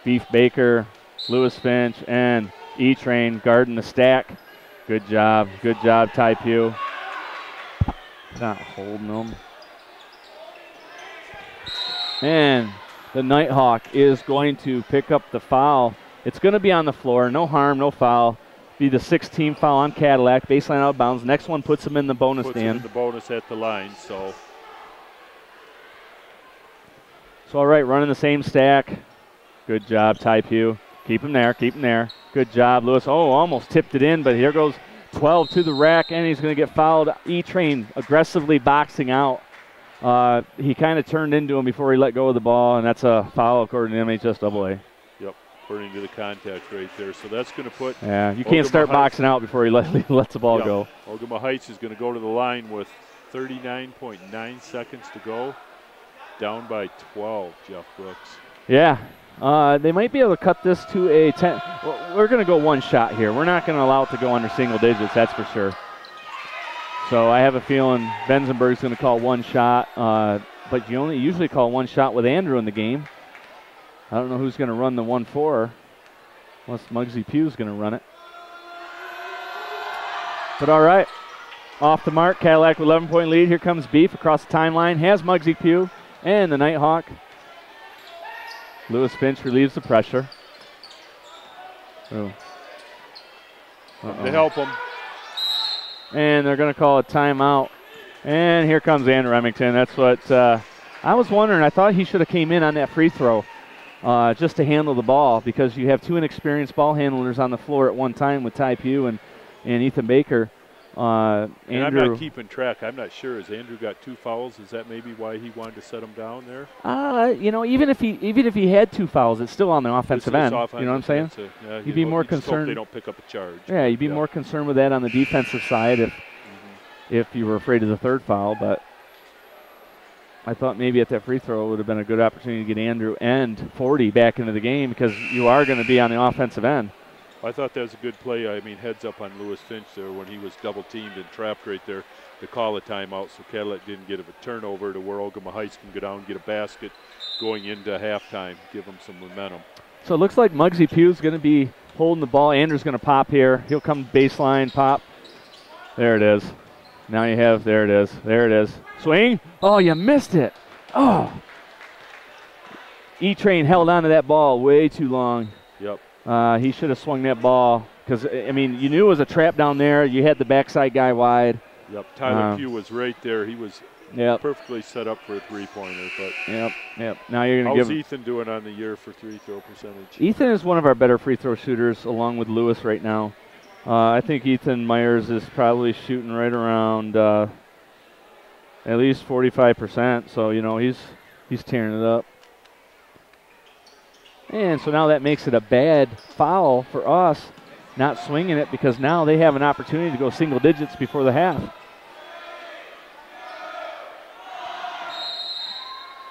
Beef Baker, Lewis Finch, and E-Train guarding the stack. Good job, Ty Pugh. Not holding them. And the Nighthawk is going to pick up the foul. It's going to be on the floor. No harm, no foul. Be the 16th foul on Cadillac. Baseline out of bounds. Next one puts him in the bonus puts stand. Him in the bonus at the line. So all right, running the same stack. Good job, Ty Pugh. Keep him there. Good job, Lewis. Oh, almost tipped it in, but here goes 12 to the rack, and he's going to get fouled. E-Train aggressively boxing out. He kind of turned into him before he let go of the ball, and that's a foul according to MHSAA. Yep. according to the contact right there. So that's going to put. Yeah, you can't start boxing out before he lets the ball go. Ogemaw Heights is going to go to the line with 39.9 seconds to go. Down by 12, Jeff Brooks. Yeah. They might be able to cut this to a 10. Well, we're going to go one shot here. We're not going to allow it to go under single digits, that's for sure. So I have a feeling Benzenberg's going to call one shot, but you only usually call one shot with Andrew in the game. I don't know who's going to run the 1-4, unless Muggsy Pugh's going to run it. But all right, off the mark, Cadillac with 11-point lead. Here comes Beef across the timeline, has Muggsy Pugh and the Nighthawk. Lewis Finch relieves the pressure. Oh. To help him. And they're going to call a timeout. And here comes Andrew Remington. That's what I was wondering. I thought he should have came in on that free throw just to handle the ball, because you have two inexperienced ball handlers on the floor at one time with Ty Pugh and Ethan Baker. And Andrew, I'm not keeping track. I'm not sure. Has Andrew got 2 fouls? Is that maybe why he wanted to set him down there? Even if he had 2 fouls, it's still on the offensive end. You know what I'm saying? You'd be more concerned. They don't pick up a charge. Yeah, you'd be more concerned with that on the defensive side if you were afraid of the 3rd foul. But I thought maybe at that free throw it would have been a good opportunity to get Andrew and 40 back into the game, because you are going to be on the offensive end. I thought that was a good play. I mean, heads up on Lewis Finch there when he was double-teamed and trapped right there to call a timeout, so Cadillac didn't get a turnover to where Ogemaw Heights can go down and get a basket going into halftime, give them some momentum. So it looks like Muggsy Pugh's going to be holding the ball. Andrew's going to pop here. He'll come baseline, pop. There it is. Now you have, there it is. There it is. Swing. Oh, you missed it. Oh. E-Train held on to that ball way too long. Yep. He should have swung that ball, because, I mean, you knew it was a trap down there. You had the backside guy wide. Yep, Tyler Pugh was right there. He was perfectly set up for a three-pointer. But Yep. Now you're going to give. How's Ethan doing on the year for free throw percentage? Ethan is one of our better free throw shooters, along with Lewis right now. I think Ethan Myers is probably shooting right around at least 45%. So, you know, he's tearing it up. And so now that makes it a bad foul for us, not swinging it, because now they have an opportunity to go single digits before the half.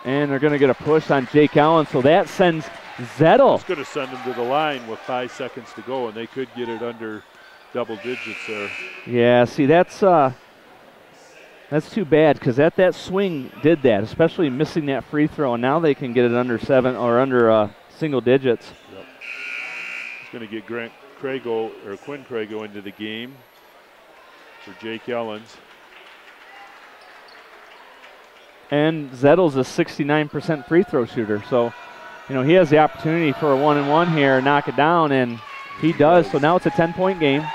And they're going to get a push on Jake Allen, so that sends Zettel. It's going to send them to the line with 5 seconds to go, and they could get it under double digits there. Yeah, see, that's too bad, because that swing did that, especially missing that free throw, and now they can get it under 7 or under single digits. Yep. He's going to get Quinn Crago into the game for Jake Ellens. And Zettel's a 69% free throw shooter, so you know he has the opportunity for a 1-and-1 here, knock it down, and he does. So now it's a 10-point game.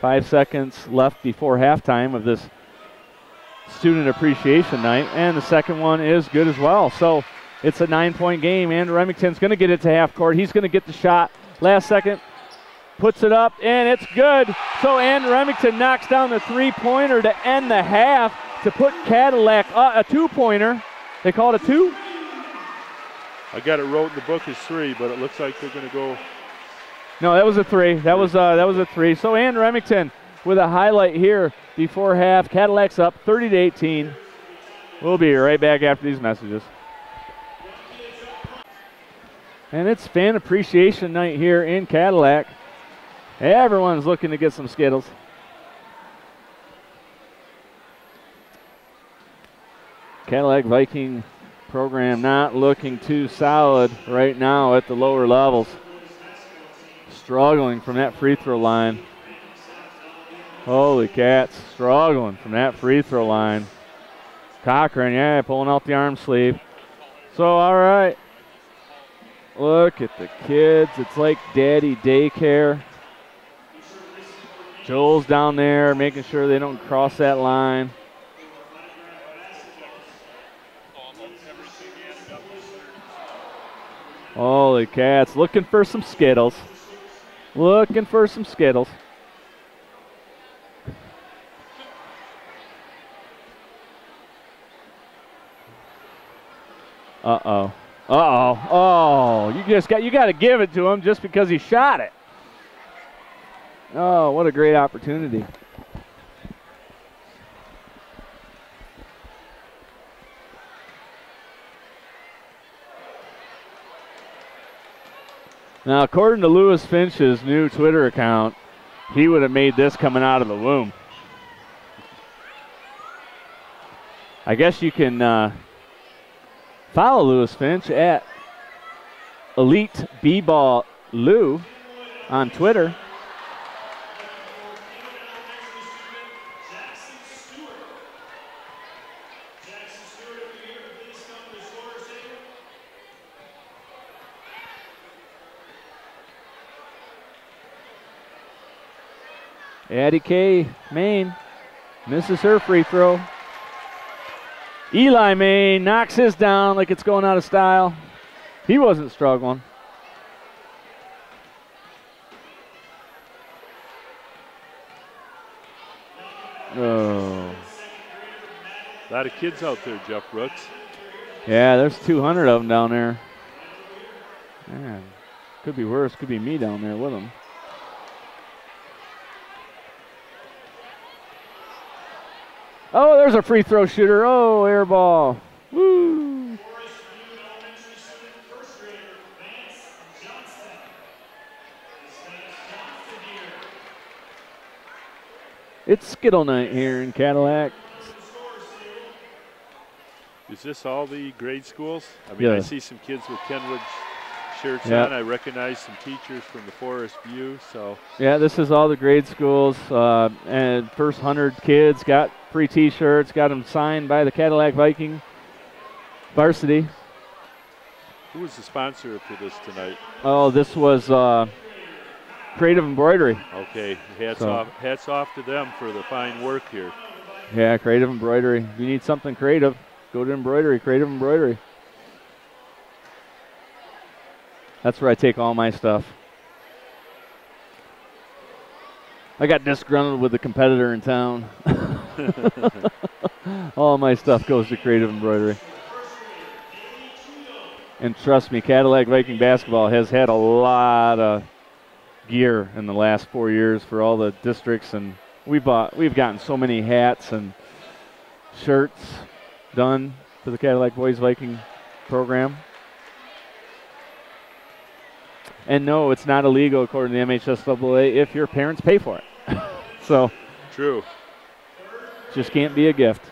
5 seconds left before halftime of this student appreciation night, and the second one is good as well. So it's a 9-point game. Andrew Remington's going to get it to half court. He's going to get the shot. Last second, puts it up, and it's good. So Andrew Remington knocks down the three-pointer to end the half to put Cadillac a two-pointer. They call it a 2? I got it wrote in the book as 3, but it looks like they're going to go. No, that was a 3. That was a 3. So Andrew Remington with a highlight here before half. Cadillac's up 30-18. We'll be right back after these messages. And it's fan appreciation night here in Cadillac. Everyone's looking to get some Skittles. Cadillac Viking program not looking too solid right now at the lower levels. Struggling from that free throw line. Holy cats, struggling from that free throw line. Cochran, yeah, pulling out the arm sleeve. So, all right. Look at the kids. It's like daddy daycare. Joel's down there making sure they don't cross that line. Holy cats, looking for some Skittles. Looking for some Skittles. Uh-oh. Uh-oh. Oh, you got to give it to him just because he shot it. Oh, what a great opportunity. Now, according to Lewis Finch's new Twitter account, he would have made this coming out of the womb. I guess you can follow Lewis Finch at Elite B-Ball Lou on Twitter. Addie K. Main misses her free throw. Eli Main knocks his down like it's going out of style. He wasn't struggling. Oh. A lot of kids out there, Jeff Brooks. Yeah, there's 200 of them down there. Man, could be worse. Could be me down there with them. Oh, there's a free throw shooter. Oh, air ball. Woo. It's Skittle night here in Cadillac. Is this all the grade schools? I mean, yeah. I see some kids with Kenwood shirts on. I recognize some teachers from the Forest View. So yeah, this is all the grade schools. And first 100 kids got free T-shirts, got them signed by the Cadillac Viking Varsity. Who was the sponsor for this tonight? Oh, this was Creative Embroidery. Okay, hats off to them for the fine work here. Yeah, Creative Embroidery. If you need something creative, go to embroidery, Creative Embroidery. That's where I take all my stuff. I got disgruntled with the competitor in town. All my stuff goes to Creative Embroidery. And trust me, Cadillac Viking basketball has had a lot of gear in the last 4 years for all the districts, and we've gotten so many hats and shirts done for the Cadillac Boys Viking program. And no, it's not illegal according to the MHSAA if your parents pay for it. So true. Just can't be a gift.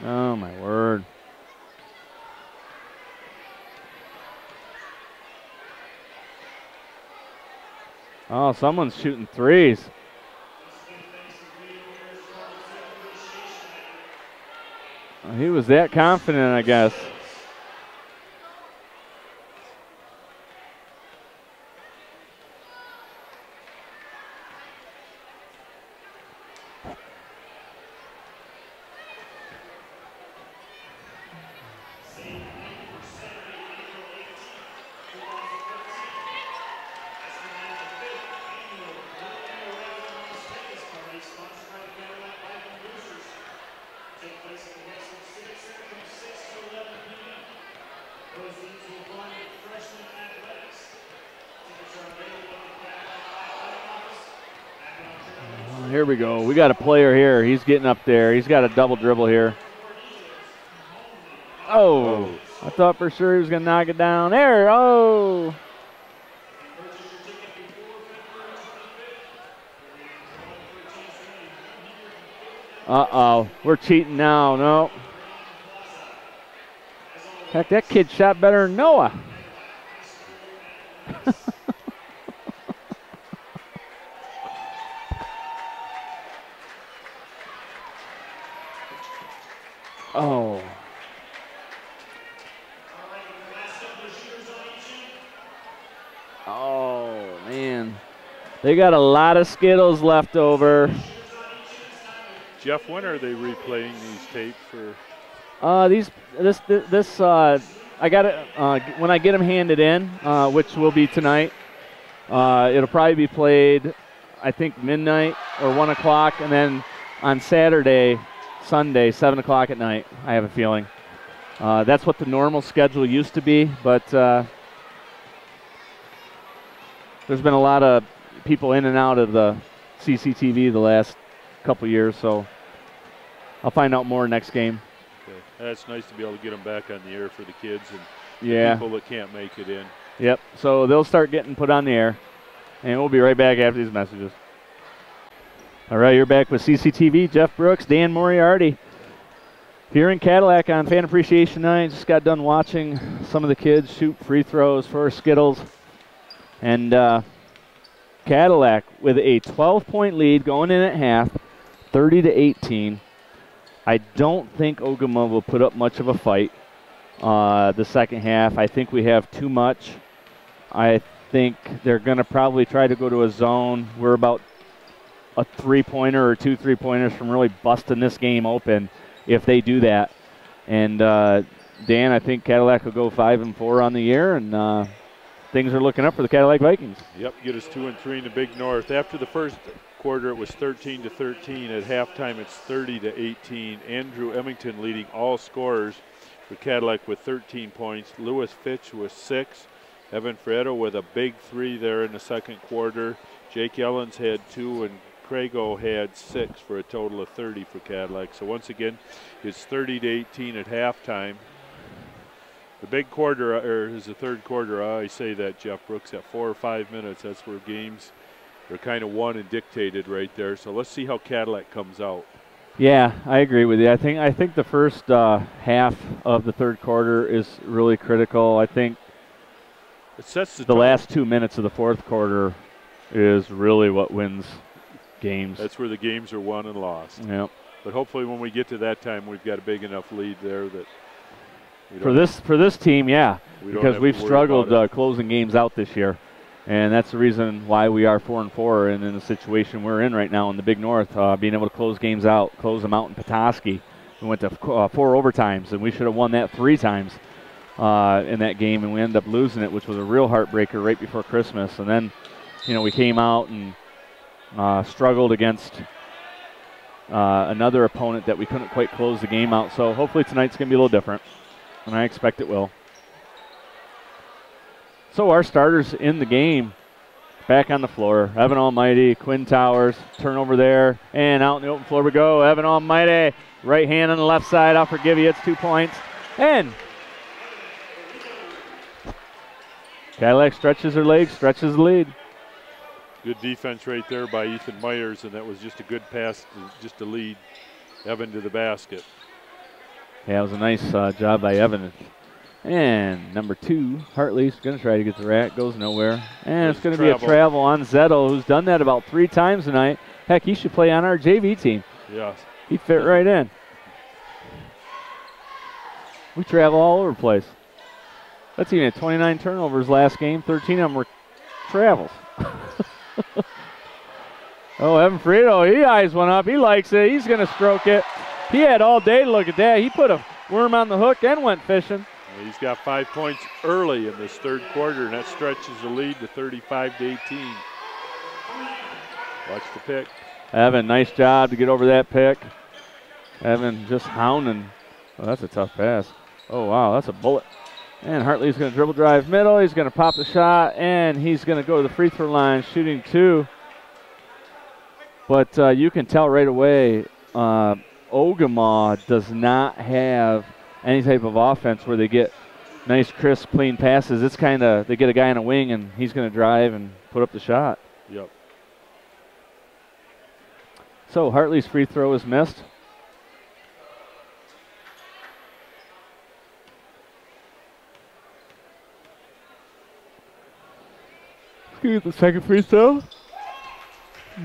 Oh my word. Oh, someone's shooting threes. He was that confident, I guess. Here we go. We got a player here. He's getting up there. He's got a double dribble here. Oh, I thought for sure he was going to knock it down. There, oh. Uh-oh, we're cheating now. No. Heck, that kid shot better than Noah. Oh. Oh, man. They got a lot of Skittles left over. Jeff, when are they replaying these tapes for? I got it when I get them handed in, which will be tonight. It'll probably be played, I think, midnight or 1 o'clock, and then on Saturday, Sunday, 7 o'clock at night, I have a feeling. That's what the normal schedule used to be, but there's been a lot of people in and out of the CCTV the last couple years, so I'll find out more next game. Okay. That's nice to be able to get them back on the air for the kids and people that can't make it in. Yep, so they'll start getting put on the air, and we'll be right back after these messages. All right, you're back with CCTV. Jeff Brooks, Dan Moriarty. Here in Cadillac on Fan Appreciation Night. Just got done watching some of the kids shoot free throws for Skittles. And Cadillac with a 12-point lead going in at half, 30-18. I don't think Ogemaw will put up much of a fight the second half. I think we have too much. I think they're going to probably try to go to a zone. We're about a three-pointer or 2 3-pointers from really busting this game open if they do that. And Dan, I think Cadillac will go 5-4 on the year, and things are looking up for the Cadillac Vikings. Yep, get us 2-3 in the Big North. After the first quarter, it was 13-13. At halftime, it's 30-18. Andrew Emmington leading all scorers for Cadillac with 13 points. Lewis Fitch with 6. Evan Freddo with a big 3 there in the second quarter. Jake Ellens had 2, and Crago had 6 for a total of 30 for Cadillac. So once again, it's 30-18 at halftime. The big quarter, or is the third quarter, I say that, Jeff Brooks, at 4 or 5 minutes, that's where games are kind of won and dictated right there. So let's see how Cadillac comes out. Yeah, I agree with you. I think the first half of the third quarter is really critical. I think it sets the last 2 minutes of the fourth quarter is really what wins games. That's where the games are won and lost. Yep. But hopefully when we get to that time, we've got a big enough lead there that for this team, yeah, because we've struggled closing games out this year, and that's the reason why we are 4-4 and in the situation we're in right now in the Big North, being able to close games out, close them out in Petoskey. We went to 4 overtimes, and we should have won that 3 times in that game, and we ended up losing it, which was a real heartbreaker right before Christmas. And then, we came out and struggled against another opponent that we couldn't quite close the game out. So hopefully tonight's going to be a little different, and I expect it will. So our starters in the game back on the floor. Evan Almighty, Quinn Towers, turnover there, and out in the open floor we go. Evan Almighty, right hand on the left side. I'll forgive you. It's 2 points. And Cadillac stretches her legs, stretches the lead. Good defense right there by Ethan Myers, and that was just a good pass just to lead Evan to the basket. Yeah, it was a nice job by Evan. And number 2, Hartley's going to try to get the rack, goes nowhere. And it's going to be a travel on Zettel, who's done that about 3 times tonight. Heck, he should play on our JV team. Yeah. He'd fit right in. We travel all over the place. That's even at 29 turnovers last game. 13 of them were travels. Oh, Evan Frito, he eyes one up. He likes it. He's going to stroke it. He had all day to look at that. He put a worm on the hook and went fishing. He's got 5 points early in this third quarter, and that stretches the lead to 35-18. Watch the pick. Evan, nice job to get over that pick. Evan just hounding. Oh, that's a tough pass. Oh, wow, that's a bullet. And Hartley's going to dribble drive middle. He's going to pop the shot, and he's going to go to the free throw line, shooting 2. But you can tell right away, Ogemaw does not have any type of offense where they get nice, crisp, clean passes. It's kind of, they get a guy on a wing, and he's going to drive and put up the shot. Yep. So Hartley's free throw is missed. Get the second free throw.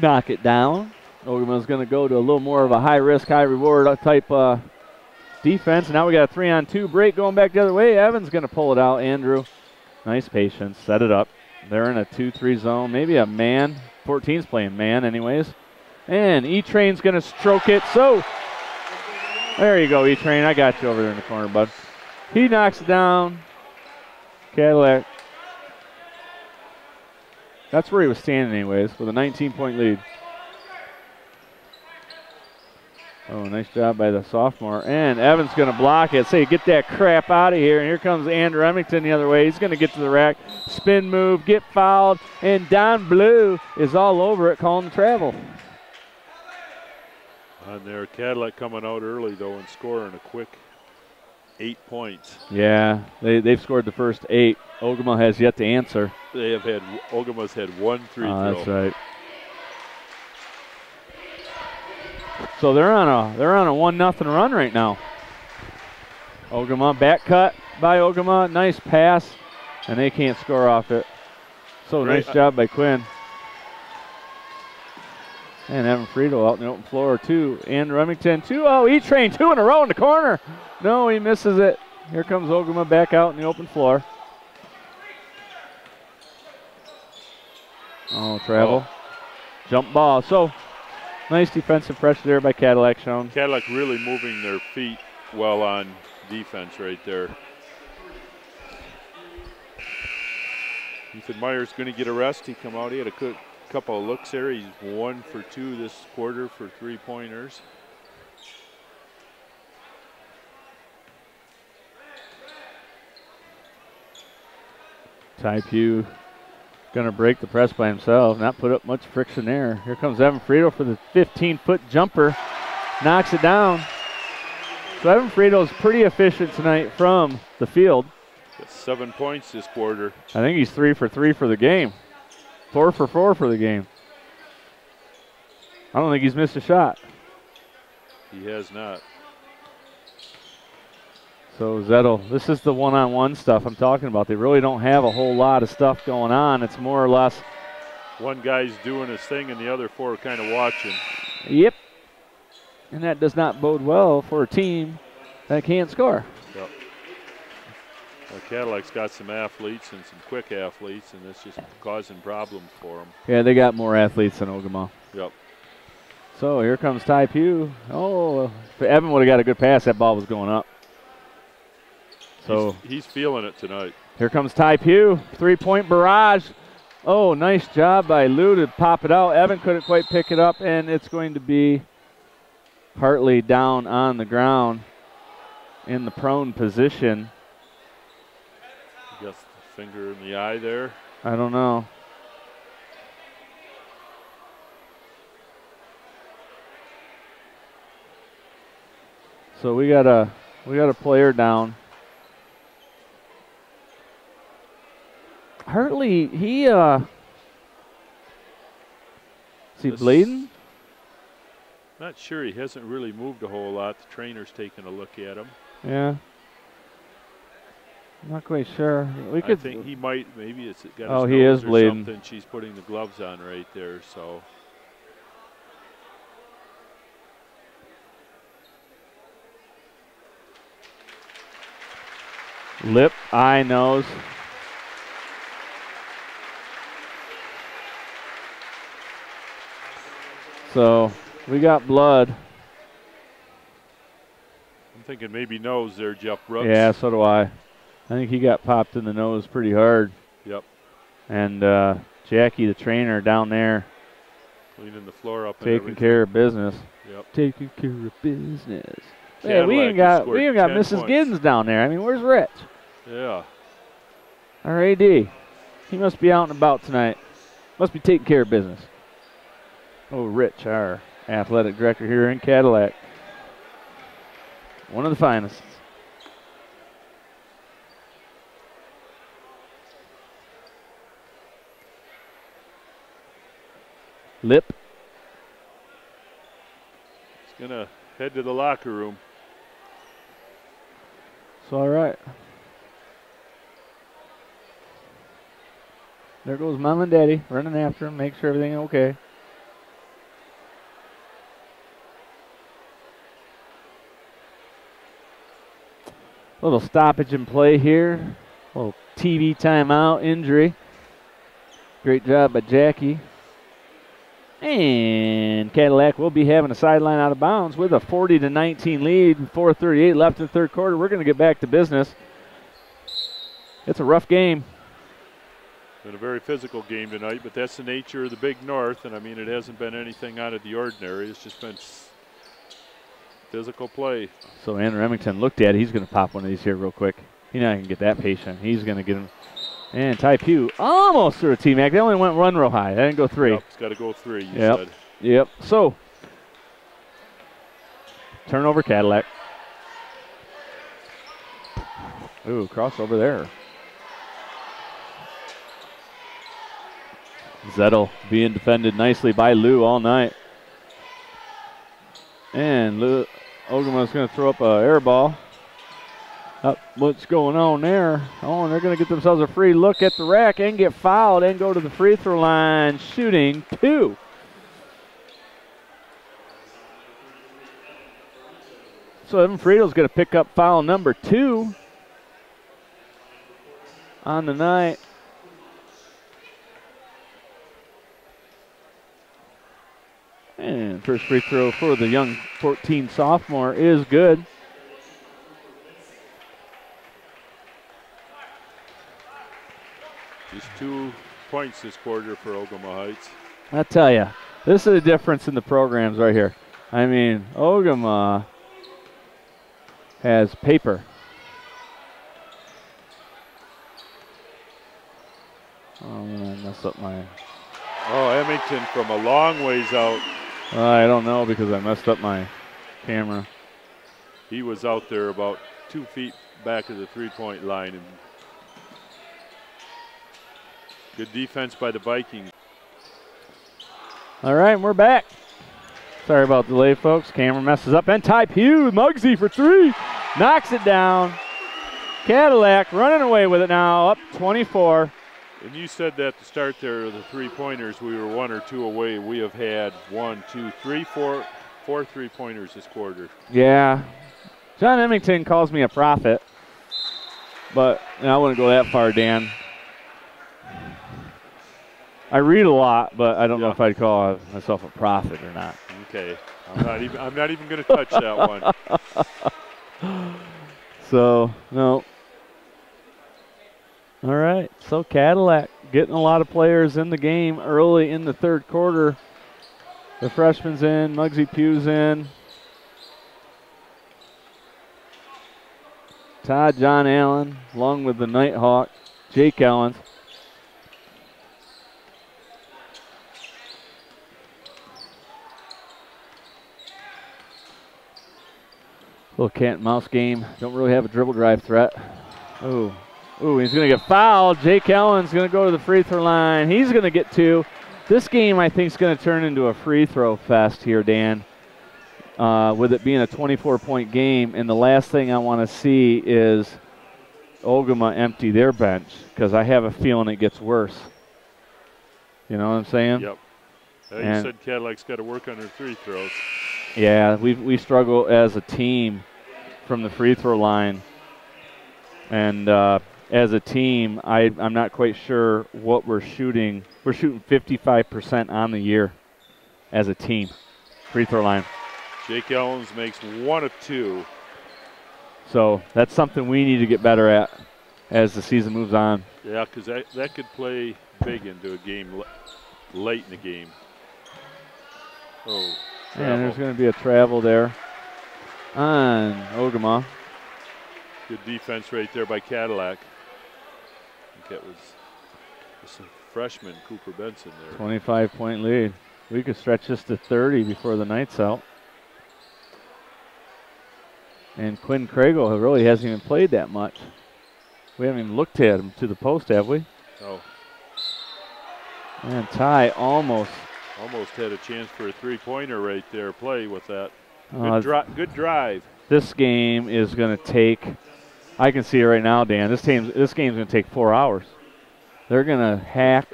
Knock it down. Ogemaw's going to go to a little more of a high-risk, high-reward type defense. Now we got a 3-on-2 break going back the other way. Evans going to pull it out. Andrew, nice patience. Set it up. They're in a 2-3 zone. Maybe a man. 14's playing man anyways. And E-Train's going to stroke it. So there you go, E-Train. I got you over there in the corner, bud. He knocks it down. Cadillac That's where he was standing anyways, with a 19-point lead. Oh, nice job by the sophomore. And Evans going to block it. Say, get that crap out of here. And here comes Andrew Remington the other way. He's going to get to the rack. Spin move, get fouled. And Don Blue is all over it, calling the travel. On there, Cadillac coming out early, though, and scoring a quick 8 points. Yeah, they've scored the first 8. Ogemaw has yet to answer. Ogemaw's had 1 free throw. That's right. So they're on a 1-0 run right now. Ogemaw, back cut by Ogemaw, nice pass, and they can't score off it. So nice job by Quinn. And Evan Friedel out in the open floor, 2. And Remington, 2. Oh, E-Train, 2 in a row in the corner. No, he misses it. Here comes Ogemaw back out in the open floor. Oh, travel. Jump ball. So nice defensive pressure there by Cadillac shown. Cadillac really moving their feet well on defense right there. Ethan Meyer's going to get a rest. He come out. He had a good couple of looks there. He's 1 for 2 this quarter for 3-pointers. Ty Pugh going to break the press by himself, not put up much friction there. Here comes Evan Friedel for the 15-foot jumper, knocks it down. So Evan Friedel is pretty efficient tonight from the field. Got 7 points this quarter. I think he's 3 for 3 for the game. 4 for 4 for the game. I don't think he's missed a shot. He has not. So Zettel, this is the one-on-one stuff I'm talking about. They really don't have a whole lot of stuff going on. It's more or less. One guy's doing his thing and the other 4 are kind of watching. Yep. And that does not bode well for a team that can't score. Yep. Well, Cadillac's got some athletes and some quick athletes, and it's just causing problems for them. Yeah, they got more athletes than Ogemaw. Yep. So here comes Ty Pugh. Oh, if Evan would have got a good pass, that ball was going up. So he's feeling it tonight. Here comes Ty Pugh, 3-point barrage. Oh, nice job by Lou to pop it out. Evan couldn't quite pick it up, and it's going to be Hartley down on the ground in the prone position. I guess the finger in the eye there. I don't know. So we got a player down. Hartley, is he bleeding? Not sure. He hasn't really moved a whole lot. The trainer's taking a look at him. Yeah. I'm not quite sure. I think he might. Maybe it's got his nose he is or bleeding. something. She's putting the gloves on right there. So. Lip, eye, nose. So we got blood. I'm thinking maybe nose there, Jeff Brooks. Yeah, so do I. I think he got popped in the nose pretty hard. Yep. And Jackie, the trainer, down there. Cleaning the floor up. Taking care of business. Yep. Taking care of business. Cadillac Yeah, we ain't got 10 Mrs. points. Giddens down there. I mean, where's Rich? Yeah. Our AD. He must be out and about tonight. Must be taking care of business. Oh, Rich, our athletic director here in Cadillac. One of the finest. Lip. He's going to head to the locker room. It's all right. There goes Mom and Daddy running after him, make sure everything okay. Little stoppage in play here. Little TV timeout, injury. Great job by Jackie. And Cadillac will be having a sideline out of bounds with a 40-19 lead. 4:38 left in the third quarter. We're going to get back to business. It's a rough game. Been a very physical game tonight, but that's the nature of the Big North, and I mean, it hasn't been anything out of the ordinary. It's just been physical play. So Andrew Remington looked at it. He's going to pop one of these here real quick. He's not going to get that patient. He's going to get him. And Ty Pugh almost threw a T-Mac. They only went one real high. They didn't go 3. Yep, it's got to go 3, you said. Yep. So, turnover Cadillac. Ooh, crossover there. Zettel being defended nicely by Lou all night. And Lou Ogemaw's going to throw up an air ball. What's going on there? Oh, and they're going to get themselves a free look at the rack and get fouled and go to the free throw line shooting 2. So Evan Friedel's going to pick up foul number 2 on the night. And first free throw for the young 14 sophomore is good. Just 2 points this quarter for Ogemaw Heights. I tell you, this is the difference in the programs right here. I mean, Ogemaw has paper. Oh, man, I messed up my... Oh, Remington from a long ways out. I don't know because I messed up my camera. He was out there about 2 feet back of the three-point line. And good defense by the Vikings. All right, and we're back. Sorry about the delay, folks. Camera messes up. And Ty Pugh, Muggsy for 3. Knocks it down. Cadillac running away with it now, up 24. And you said that to start there, the three-pointers, we were 1 or 2 away. We have had 1, 2, 3, 4 three-pointers this quarter. Yeah. John Emmington calls me a prophet, but I wouldn't go that far, Dan. I read a lot, but I don't know if I'd call myself a prophet or not. Okay. I'm not even going to touch that one. So, no. All right, so Cadillac getting a lot of players in the game early in the third quarter. The freshman's in, Muggsy Pugh's in. Todd John Allen, along with the Nighthawk, Jake Ellens. Little cat and mouse game. Don't really have a dribble drive threat. Ooh, he's going to get fouled. Jake Ellen's going to go to the free throw line. He's going to get 2. This game, I think, is going to turn into a free throw fest here, Dan, with it being a 24-point game. And the last thing I want to see is Ogemaw empty their bench because I have a feeling it gets worse. You know what I'm saying? Yep. You said Cadillac's got to work on her free throws. Yeah, we struggle as a team from the free throw line. And as a team, I'm not quite sure what we're shooting. We're shooting 55% on the year as a team. Free throw line. Jake Ellens makes 1 of 2. So that's something we need to get better at as the season moves on. Yeah, because that could play big into a game late in the game. Oh, and there's going to be a travel there on Ogemaw. Good defense right there by Cadillac. I think that was some freshman Cooper Benson there. 25-point lead. We could stretch this to 30 before the night's out. And Quinn Craigle really hasn't even played that much. We haven't even looked at him to the post, have we? Oh. And Ty almost had a chance for a three-pointer right there. Play with that. Good drive. This game is going to take, I can see it right now, Dan. This game's going to take 4 hours. They're going to hack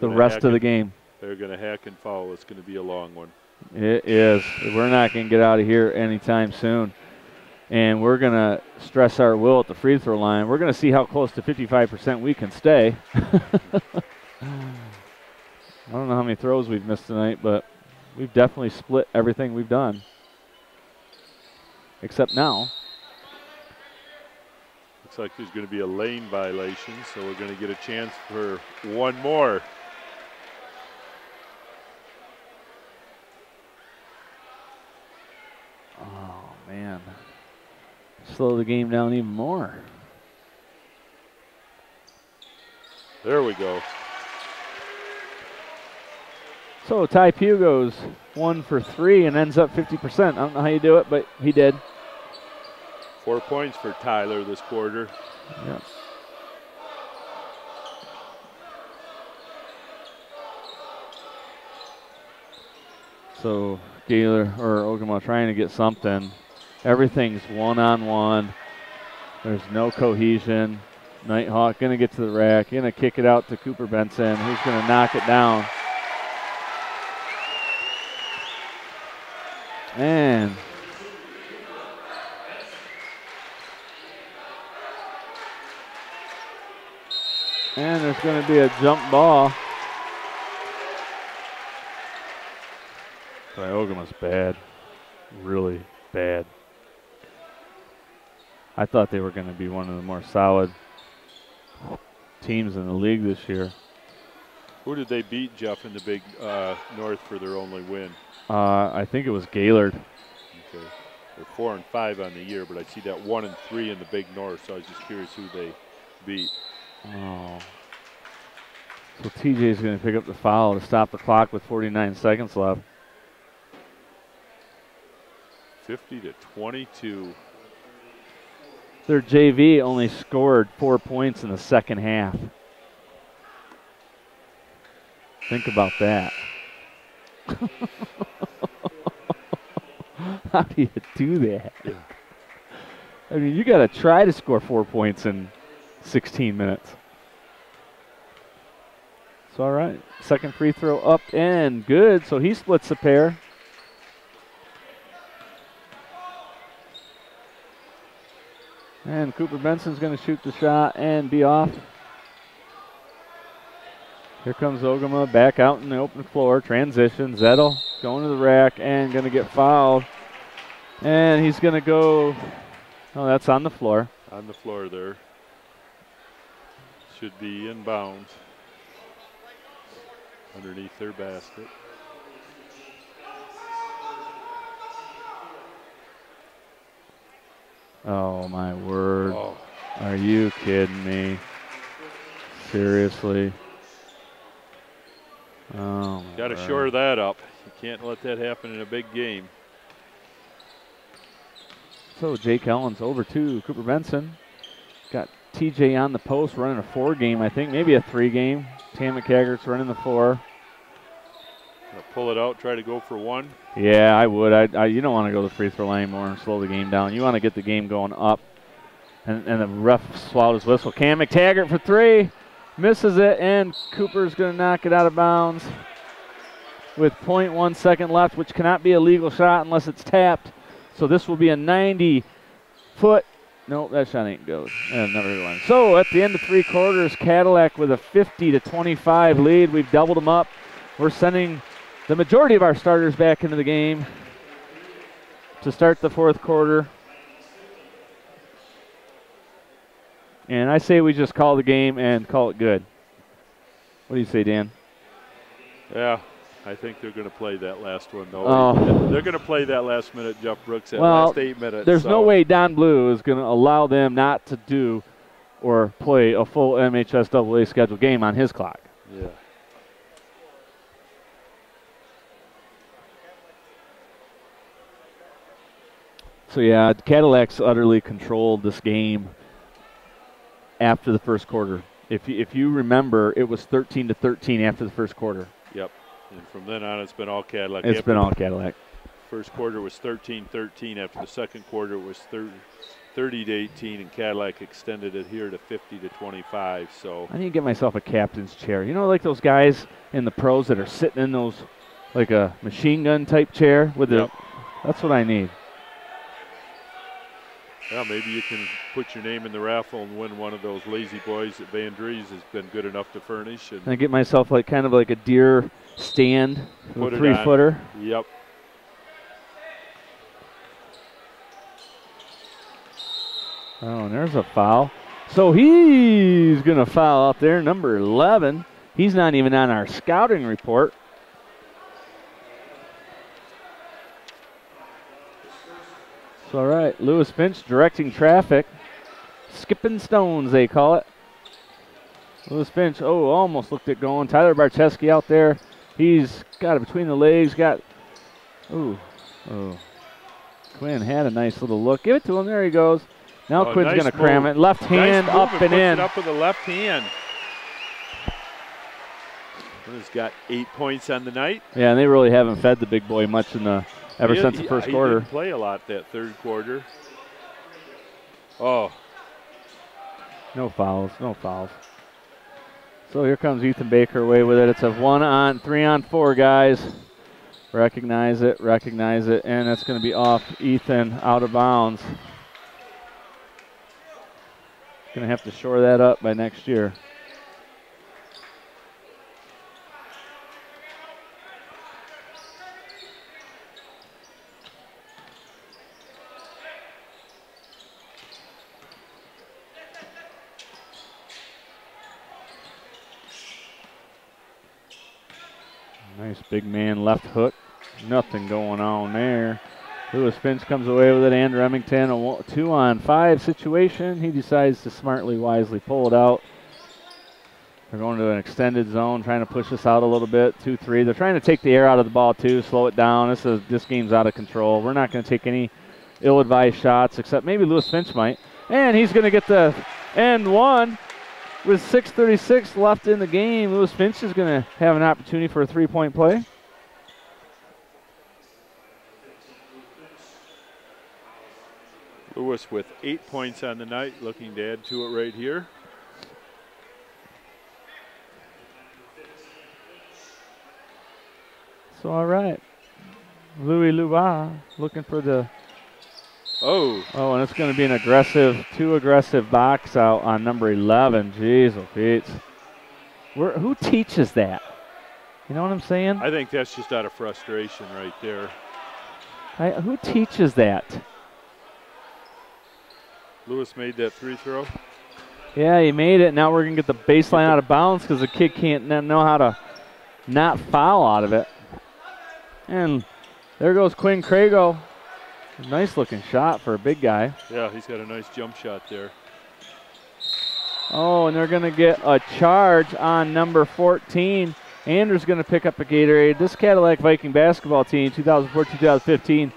the rest of the game. They're going to hack and foul. It's going to be a long one. It is. We're not going to get out of here anytime soon. And we're going to stress our will at the free throw line. We're going to see how close to 55% we can stay. I don't know how many throws we've missed tonight, but we've definitely split everything we've done. Except now. Looks like there's going to be a lane violation, so we're going to get a chance for one more. Oh, man. Slow the game down even more. There we go. So Ty Pugh goes 1 for 3 and ends up 50%. I don't know how you do it, but he did. 4 points for Tyler this quarter. Yep. So Gaylor or Ogemaw trying to get something. Everything's one-on-one. There's no cohesion. Nighthawk going to get to the rack, going to kick it out to Cooper Benson, who's going to knock it down. And there's going to be a jump ball. But Ogamaw's bad. Really bad. I thought they were going to be one of the more solid teams in the league this year. Who did they beat, Jeff, in the Big North for their only win? I think it was Gaylord. Okay. They're 4 and 5 on the year, but I see that 1 and 3 in the Big North, so I was just curious who they beat. Oh. So TJ's going to pick up the foul to stop the clock with 49 seconds left. 50-22. Their JV only scored 4 points in the second half. Think about that. How do you do that? Yeah. I mean, you got to try to score 4 points in 16 minutes. It's all right. Second free throw up and good. So he splits the pair. And Cooper Benson's going to shoot the shot and be off. Here comes Ogemaw back out in the open floor. Transition. Zettel going to the rack and going to get fouled. And he's going to go. Oh, that's on the floor. On the floor there. Should be inbounds. Underneath their basket. Oh, my word. Oh. Are you kidding me? Seriously? Oh, Got to shore that up. You can't let that happen in a big game. So Jake Ellen's over to Cooper Benson. Got TJ on the post running a 4 game, I think. Maybe a 3 game. Tam McCaggart's running the 4. Pull it out, try to go for 1. Yeah, I would. You don't want to go to the free throw line anymore and slow the game down. You want to get the game going up. And the ref swallowed his whistle. Cam McTaggart for 3. Misses it, and Cooper's going to knock it out of bounds with 0.1 second left, which cannot be a legal shot unless it's tapped. So this will be a 90-foot. Nope, that shot ain't goes. Never went. So at the end of 3 quarters, Cadillac with a 50-25 lead. We've doubled them up. We're sending the majority of our starters back into the game to start the 4th quarter. And I say we just call the game and call it good. What do you say, Dan? Yeah, I think they're going to play that last one, though. Oh. They're going to play that last minute, Jeff Brooks, that Well, last 8 minutes. There's no way Don Blue is going to allow them not to do or play a full MHSAA scheduled game on his clock. Yeah. So, yeah, Cadillac's utterly controlled this game after the first quarter. If you remember, it was 13-13 after the first quarter. Yep. And from then on, it's been all Cadillac. It's been all Cadillac. First quarter was 13-13. After the second quarter, it was 30-18, and Cadillac extended it here to 50-25. So I need to get myself a captain's chair. You know, like those guys in the pros that are sitting in those, like a machine gun type chair with Yep. That's what I need. Yeah, maybe you can put your name in the raffle and win one of those lazy boys that Van Dries has been good enough to furnish. And I get myself like kind of like a deer stand, a 3-footer. Yep. Oh, and there's a foul. So he's going to foul out there, number 11. He's not even on our scouting report. So, all right, Lewis Finch directing traffic. Skipping stones, they call it. Lewis Finch, oh, almost looked it going. Tyler Barcheski out there. He's got it between the legs. Oh. Quinn had a nice little look. Give it to him. There he goes. Now Quinn's going to cram it. Left hand up and in. It up with the left hand. Quinn's got 8 points on the night. Yeah, and they really haven't fed the big boy much ever since the first quarter. He didn't play a lot that third quarter. Oh. No fouls. So here comes Ethan Baker away with it. It's a 3-on-4, guys. Recognize it, and that's going to be off Ethan, out of bounds. Going to have to shore that up by next year. Nice big man left hook. Nothing going on there. Lewis Finch comes away with it. Andrew Remington, a 2-on-5 situation. He decides to smartly, wisely pull it out. They're going to an extended zone, trying to push us out a little bit. 2-3. They're trying to take the air out of the ball too, slow it down. This game's out of control. We're not going to take any ill-advised shots, except maybe Lewis Finch might. And he's going to get the end one. With 6:36 left in the game, Lewis Finch is going to have an opportunity for a three-point play. Lewis with 8 points on the night, looking to add to it right here. So, all right. Louis Luba looking for the... Oh, and it's going to be an too aggressive box out on number 11. Jeez, oh, Pete. Who teaches that? You know what I'm saying? I think that's just out of frustration right there. Who teaches that? Lewis made that free throw. Yeah, he made it. Now we're going to get the baseline out of bounds because the kid can't know how to not foul out of it. And there goes Quinn Crago. Nice looking shot for a big guy. Yeah, he's got a nice jump shot there. Oh, and they're going to get a charge on number 14. Andrew's going to pick up a Gatorade. This Cadillac Viking basketball team, 2014-2015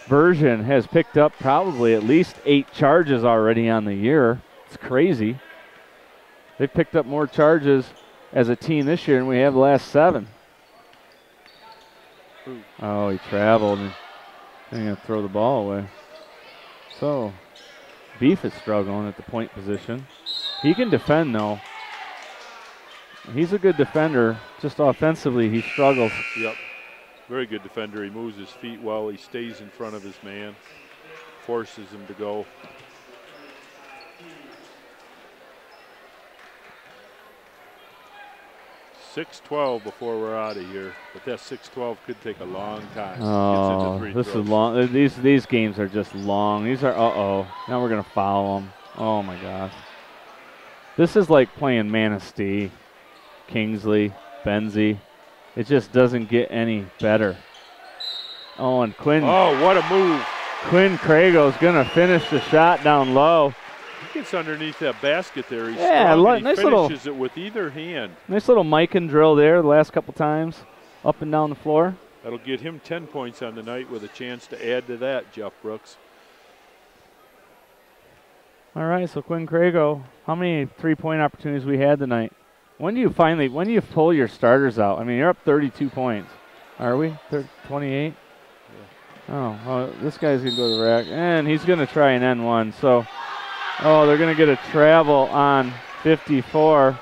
version, has picked up probably at least 8 charges already on the year. It's crazy. They've picked up more charges as a team this year than we have the last 7. Ooh. Oh, he traveled. They're going to throw the ball away. So, Beef is struggling at the point position. He can defend, though. He's a good defender. Just offensively, he struggles. Yep. Very good defender. He moves his feet well. He stays in front of his man. Forces him to go. .612 before we're out of here, but that 6:12 could take a long time. Oh, this is long. These games are just long. These are now we're gonna foul them. Oh my gosh, this is like playing Manistee, Kingsley, Benzie. It just doesn't get any better. Oh, and Quinn. Oh, what a move! Quinn Crago's gonna finish the shot down low. He gets underneath that basket there. He's strong, he finishes it with either hand. Nice little mic and drill there the last couple times, up and down the floor. That'll get him 10 points on the night with a chance to add to that, Jeff Brooks. All right, so Quinn Crago, how many three-point opportunities we had tonight? When do you pull your starters out? I mean, you're up 32 points. Are we? 28? Yeah. Oh, this guy's going to go to the rack, and he's going to try an N1, so... Oh, they're going to get a travel on 54.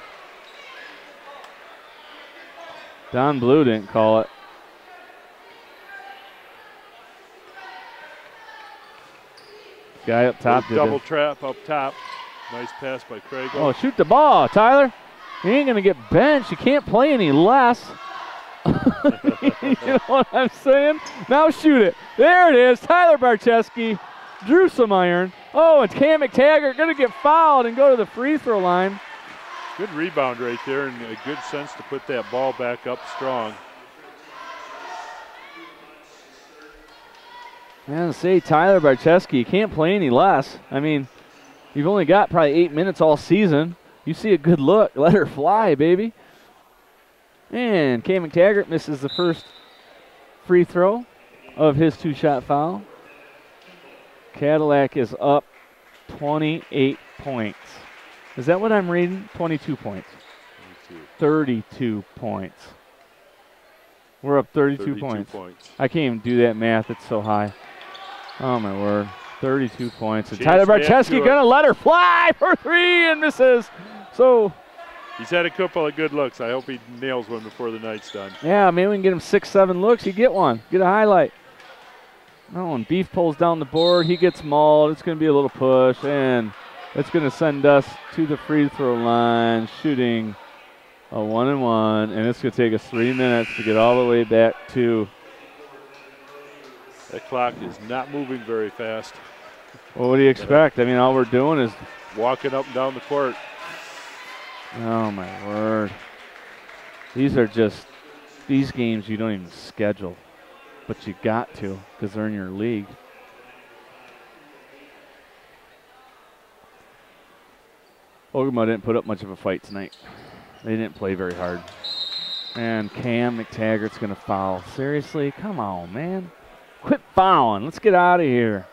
Don Blue didn't call it. Guy up top did double it. trap up top. Nice pass by Craig. Oh, shoot the ball, Tyler. You ain't going to get benched. You can't play any less. You know what I'm saying? Now shoot it. There it is. Tyler Barcheski drew some iron. Oh, and Cam McTaggart going to get fouled and go to the free throw line. Good rebound right there and a good sense to put that ball back up strong. Man, say Tyler Barcheski, you can't play any less. I mean, you've only got probably 8 minutes all season. You see a good look, let her fly, baby. And Cam McTaggart misses the first free throw of his 2-shot foul. Cadillac is up 28 points. Is that what I'm reading? 22 points. 32 points. We're up 32 points. I can't even do that math. It's so high. Oh, my word. 32 points. And Tyler Barcheski going to let her fly for 3 and misses. So he's had a couple of good looks. I hope he nails one before the night's done. yeah, maybe we can get him 6-7 looks. You get one. Get a highlight. Oh, and Beef pulls down the board. He gets mauled. It's going to be a little push, and it's going to send us to the free throw line, shooting a 1-and-1, and it's going to take us 3 minutes to get all the way back to. That clock is not moving very fast. Well, what do you expect? I mean, all we're doing is walking up and down the court. Oh, my word. These are just, these games you don't even schedule, but you got to because they're in your league. Ogemaw didn't put up much of a fight tonight. They didn't play very hard. And Cam McTaggart's going to foul. Seriously? Come on, man. Quit fouling. Let's get out of here.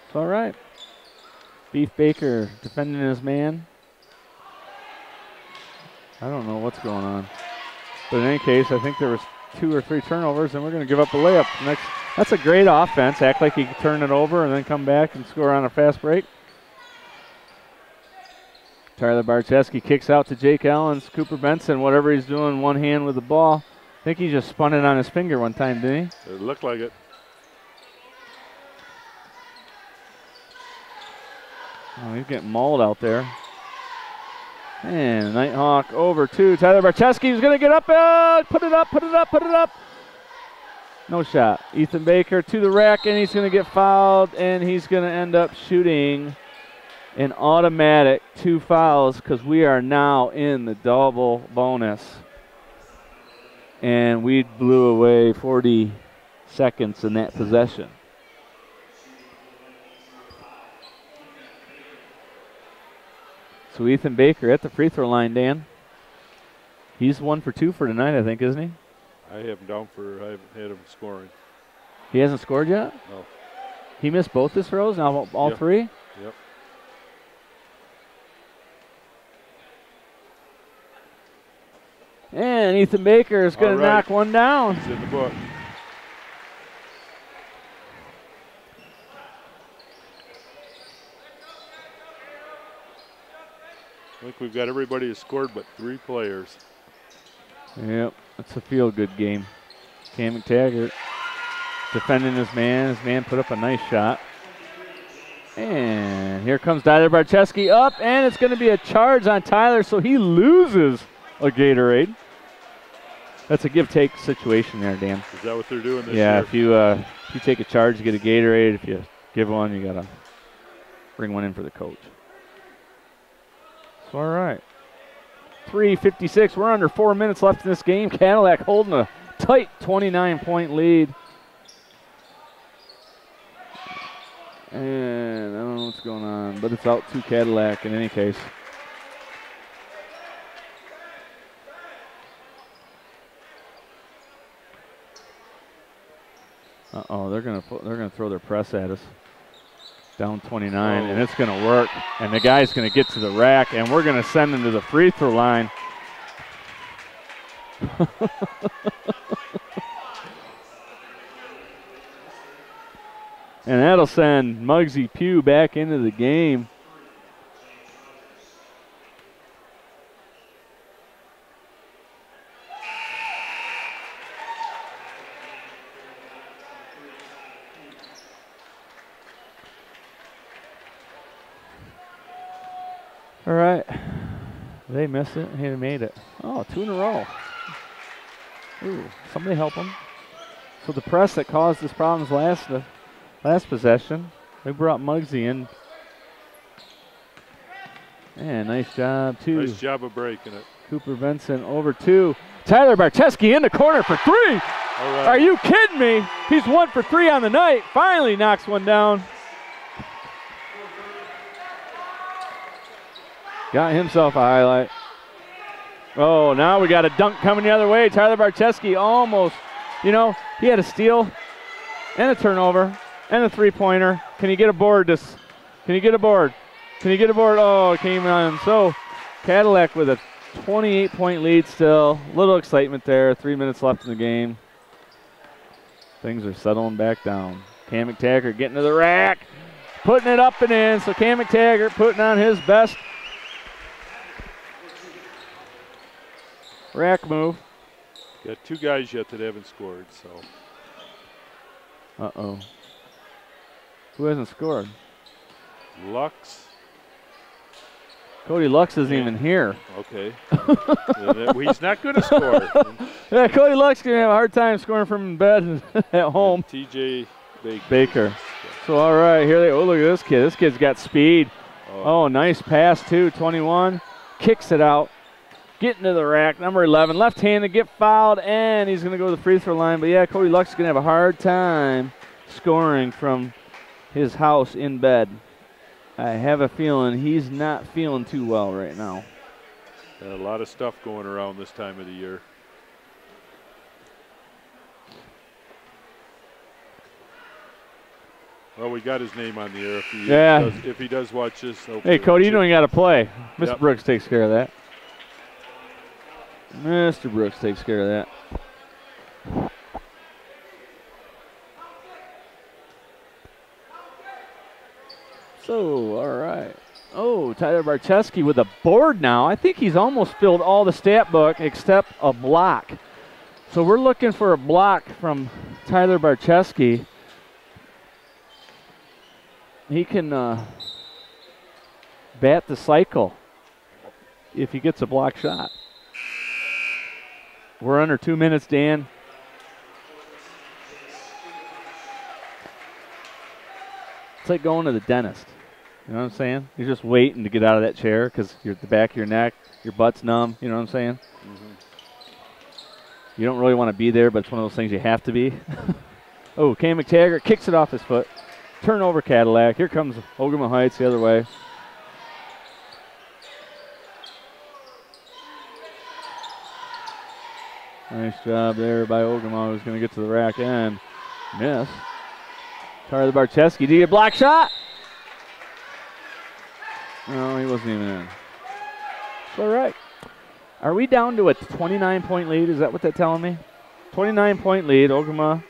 It's all right. Beef Baker defending his man. I don't know what's going on. But in any case, I think there was 2 or 3 turnovers, and we're going to give up a layup. That's a great offense. Act like you can turn it over and then come back and score on a fast break. Tyler Barcheski kicks out to Jake Ellens. Cooper Benson, whatever he's doing, one hand with the ball. I think he just spun it on his finger one time, didn't he? It looked like it. Oh, he's getting mauled out there. And Nighthawk over to Tyler Barcheski. He's going to get up. Put it up, put it up, put it up. No shot. Ethan Baker to the rack, and he's going to get fouled, and he's going to end up shooting an automatic 2 fouls because we are now in the double bonus. And we blew away 40 seconds in that possession. So Ethan Baker at the free throw line, Dan. He's 1 for 2 for tonight, I think, isn't he? I have him down for, I haven't had him scoring. He hasn't scored yet? No. He missed both his throws, now all Yep. 3? Yep. And Ethan Baker is going to knock one down. He's in the book. I think we've got everybody who scored but 3 players. Yep, that's a feel-good game. Cam McTaggart defending his man. His man put up a nice shot. And here comes Tyler Barcheski up, and it's going to be a charge on Tyler, so he loses a Gatorade. That's a give-take situation there, Dan. Is that what they're doing this year? Yeah, if you take a charge, you get a Gatorade. If you give one, you got to bring one in for the coach. So, all right. 3:56. We're under 4 minutes left in this game. Cadillac holding a tight 29-point lead. And I don't know what's going on, but it's out to Cadillac in any case. Uh-oh, they're gonna throw their press at us. Down 29, and it's gonna work. And the guy's gonna get to the rack, and we're gonna send him to the free throw line. And that'll send Muggsy Pugh back into the game. All right. Did they miss it? He made it. Oh, 2 in a row. Ooh, somebody help him. So the press that caused us problems last possession, they brought Muggsy in. And nice job, too. Nice job of breaking it. Cooper Benson over 2. Tyler Barcheski in the corner for 3. All right. Are you kidding me? He's 1 for 3 on the night. Finally knocks one down. Got himself a highlight. Oh, now we got a dunk coming the other way. Tyler Barcheski almost, you know, he had a steal and a turnover and a three-pointer. Can he get a board? Can he get a board? Can he get a board? Oh, it came on. So Cadillac with a 28-point lead still. Little excitement there. 3 minutes left in the game. Things are settling back down. Cam McTaggart getting to the rack, putting it up and in. So Cam McTaggart putting on his best rack move. Got 2 guys yet that haven't scored, so. Uh-oh. Who hasn't scored? Lux. Cody Lux isn't even here. Okay. He's not going to score. Yeah, Cody Lux going to have a hard time scoring from bed at home. TJ Baker. So, all right, here they go. Oh, look at this kid. This kid's got speed. Oh, nice pass, too. 21. Kicks it out. Getting to the rack. Number 11. Left-handed, get fouled, and he's going to go to the free throw line. But, yeah, Cody Lux is going to have a hard time scoring from his house in bed. I have a feeling he's not feeling too well right now. A lot of stuff going around this time of the year. Well, we got his name on the air if he does watch this. Hey, Cody, you don't even got to play. Mr. Brooks takes care of that. Mr. Brooks takes care of that. So, all right. Oh, Tyler Barcheski with a board now. I think he's almost filled all the stat book except a block. So we're looking for a block from Tyler Barcheski. He can bat the cycle if he gets a block shot. We're under 2 minutes, Dan. It's like going to the dentist. You know what I'm saying? You're just waiting to get out of that chair because you're at the back of your neck, your butt's numb. You know what I'm saying? Mm-hmm. You don't really want to be there, but it's one of those things you have to be. Oh, Cam McTaggart kicks it off his foot. Turnover Cadillac. Here comes Ogemaw Heights the other way. Nice job there by Ogemaw, who's going to get to the rack and miss. Tyler Barcheski, did he get a block shot? No, he wasn't even in. It's all right. Are we down to a 29-point lead? Is that what they're telling me? 29-point lead. Ogemaw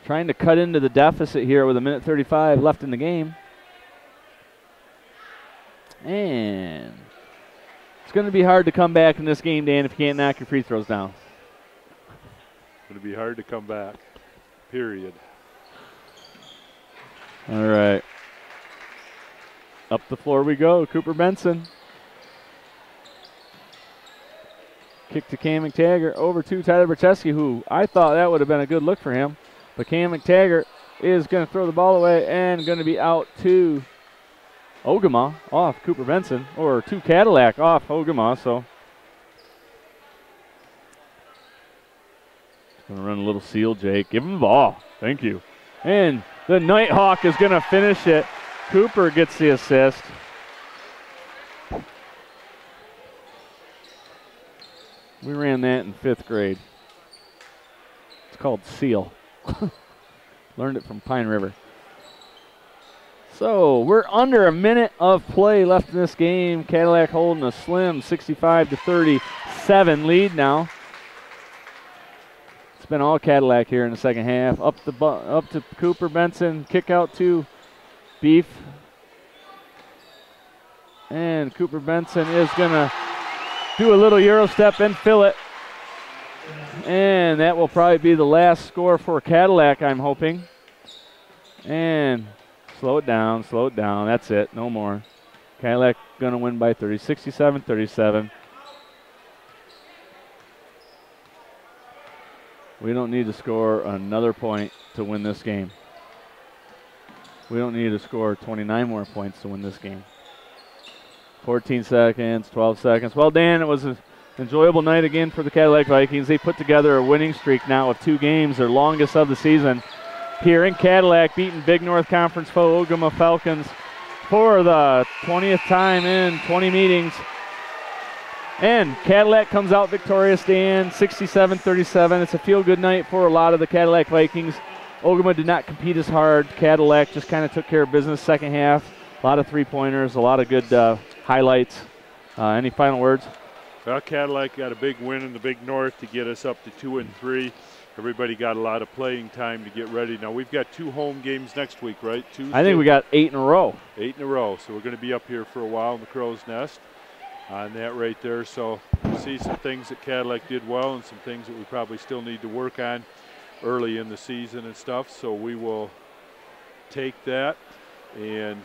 trying to cut into the deficit here with 1:35 left in the game. And it's going to be hard to come back in this game, Dan, if you can't knock your free throws down. It's going to be hard to come back, period. All right. Up the floor we go. Cooper Benson. Kick to Cam McTaggart. Over to Tyler Barcheski, who I thought that would have been a good look for him. But Cam McTaggart is going to throw the ball away and going to be out to Ogemaw off Cooper Benson, or to Cadillac off Ogemaw. So going to run a little seal, Jake. Give him the ball. Thank you. And the Nighthawk is going to finish it. Cooper gets the assist. We ran that in 5th grade. It's called seal. Learned it from Pine River. So we're under a minute of play left in this game. Cadillac holding a slim 65-37 lead now. It's been all Cadillac here in the second half. Up to Cooper Benson. Kick out to Beef. And Cooper Benson is going to do a little Euro step and fill it. And that will probably be the last score for Cadillac, I'm hoping. And slow it down. That's it. No more. Cadillac going to win by 30, 67-37. We don't need to score another point to win this game. We don't need to score 29 more points to win this game. 14 seconds, 12 seconds. Well, Dan, it was an enjoyable night again for the Cadillac Vikings. They put together a winning streak now of 2 games, their longest of the season. Here in Cadillac, beating Big North Conference foe Ogemaw Falcons for the 20th time in 20 meetings. And Cadillac comes out victorious, Dan, 67-37. It's a feel-good night for a lot of the Cadillac Vikings. Ogemaw did not compete as hard. Cadillac just kind of took care of business second half. A lot of three-pointers, a lot of good highlights. Any final words? Well, Cadillac got a big win in the Big North to get us up to 2-3. Everybody got a lot of playing time to get ready. Now, we've got 2 home games next week, right? Tuesday. I think we got 8 in a row. 8 in a row. So we're going to be up here for a while in the Crow's Nest on that right there. So we see some things that Cadillac did well and some things that we probably still need to work on early in the season and stuff. So we will take that and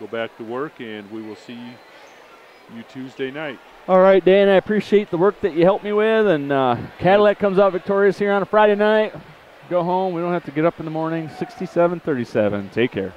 go back to work, and we will see you Tuesday night. All right, Dan, I appreciate the work that you helped me with, and Cadillac comes out victorious here on a Friday night. Go home. We don't have to get up in the morning. 67-37. Take care.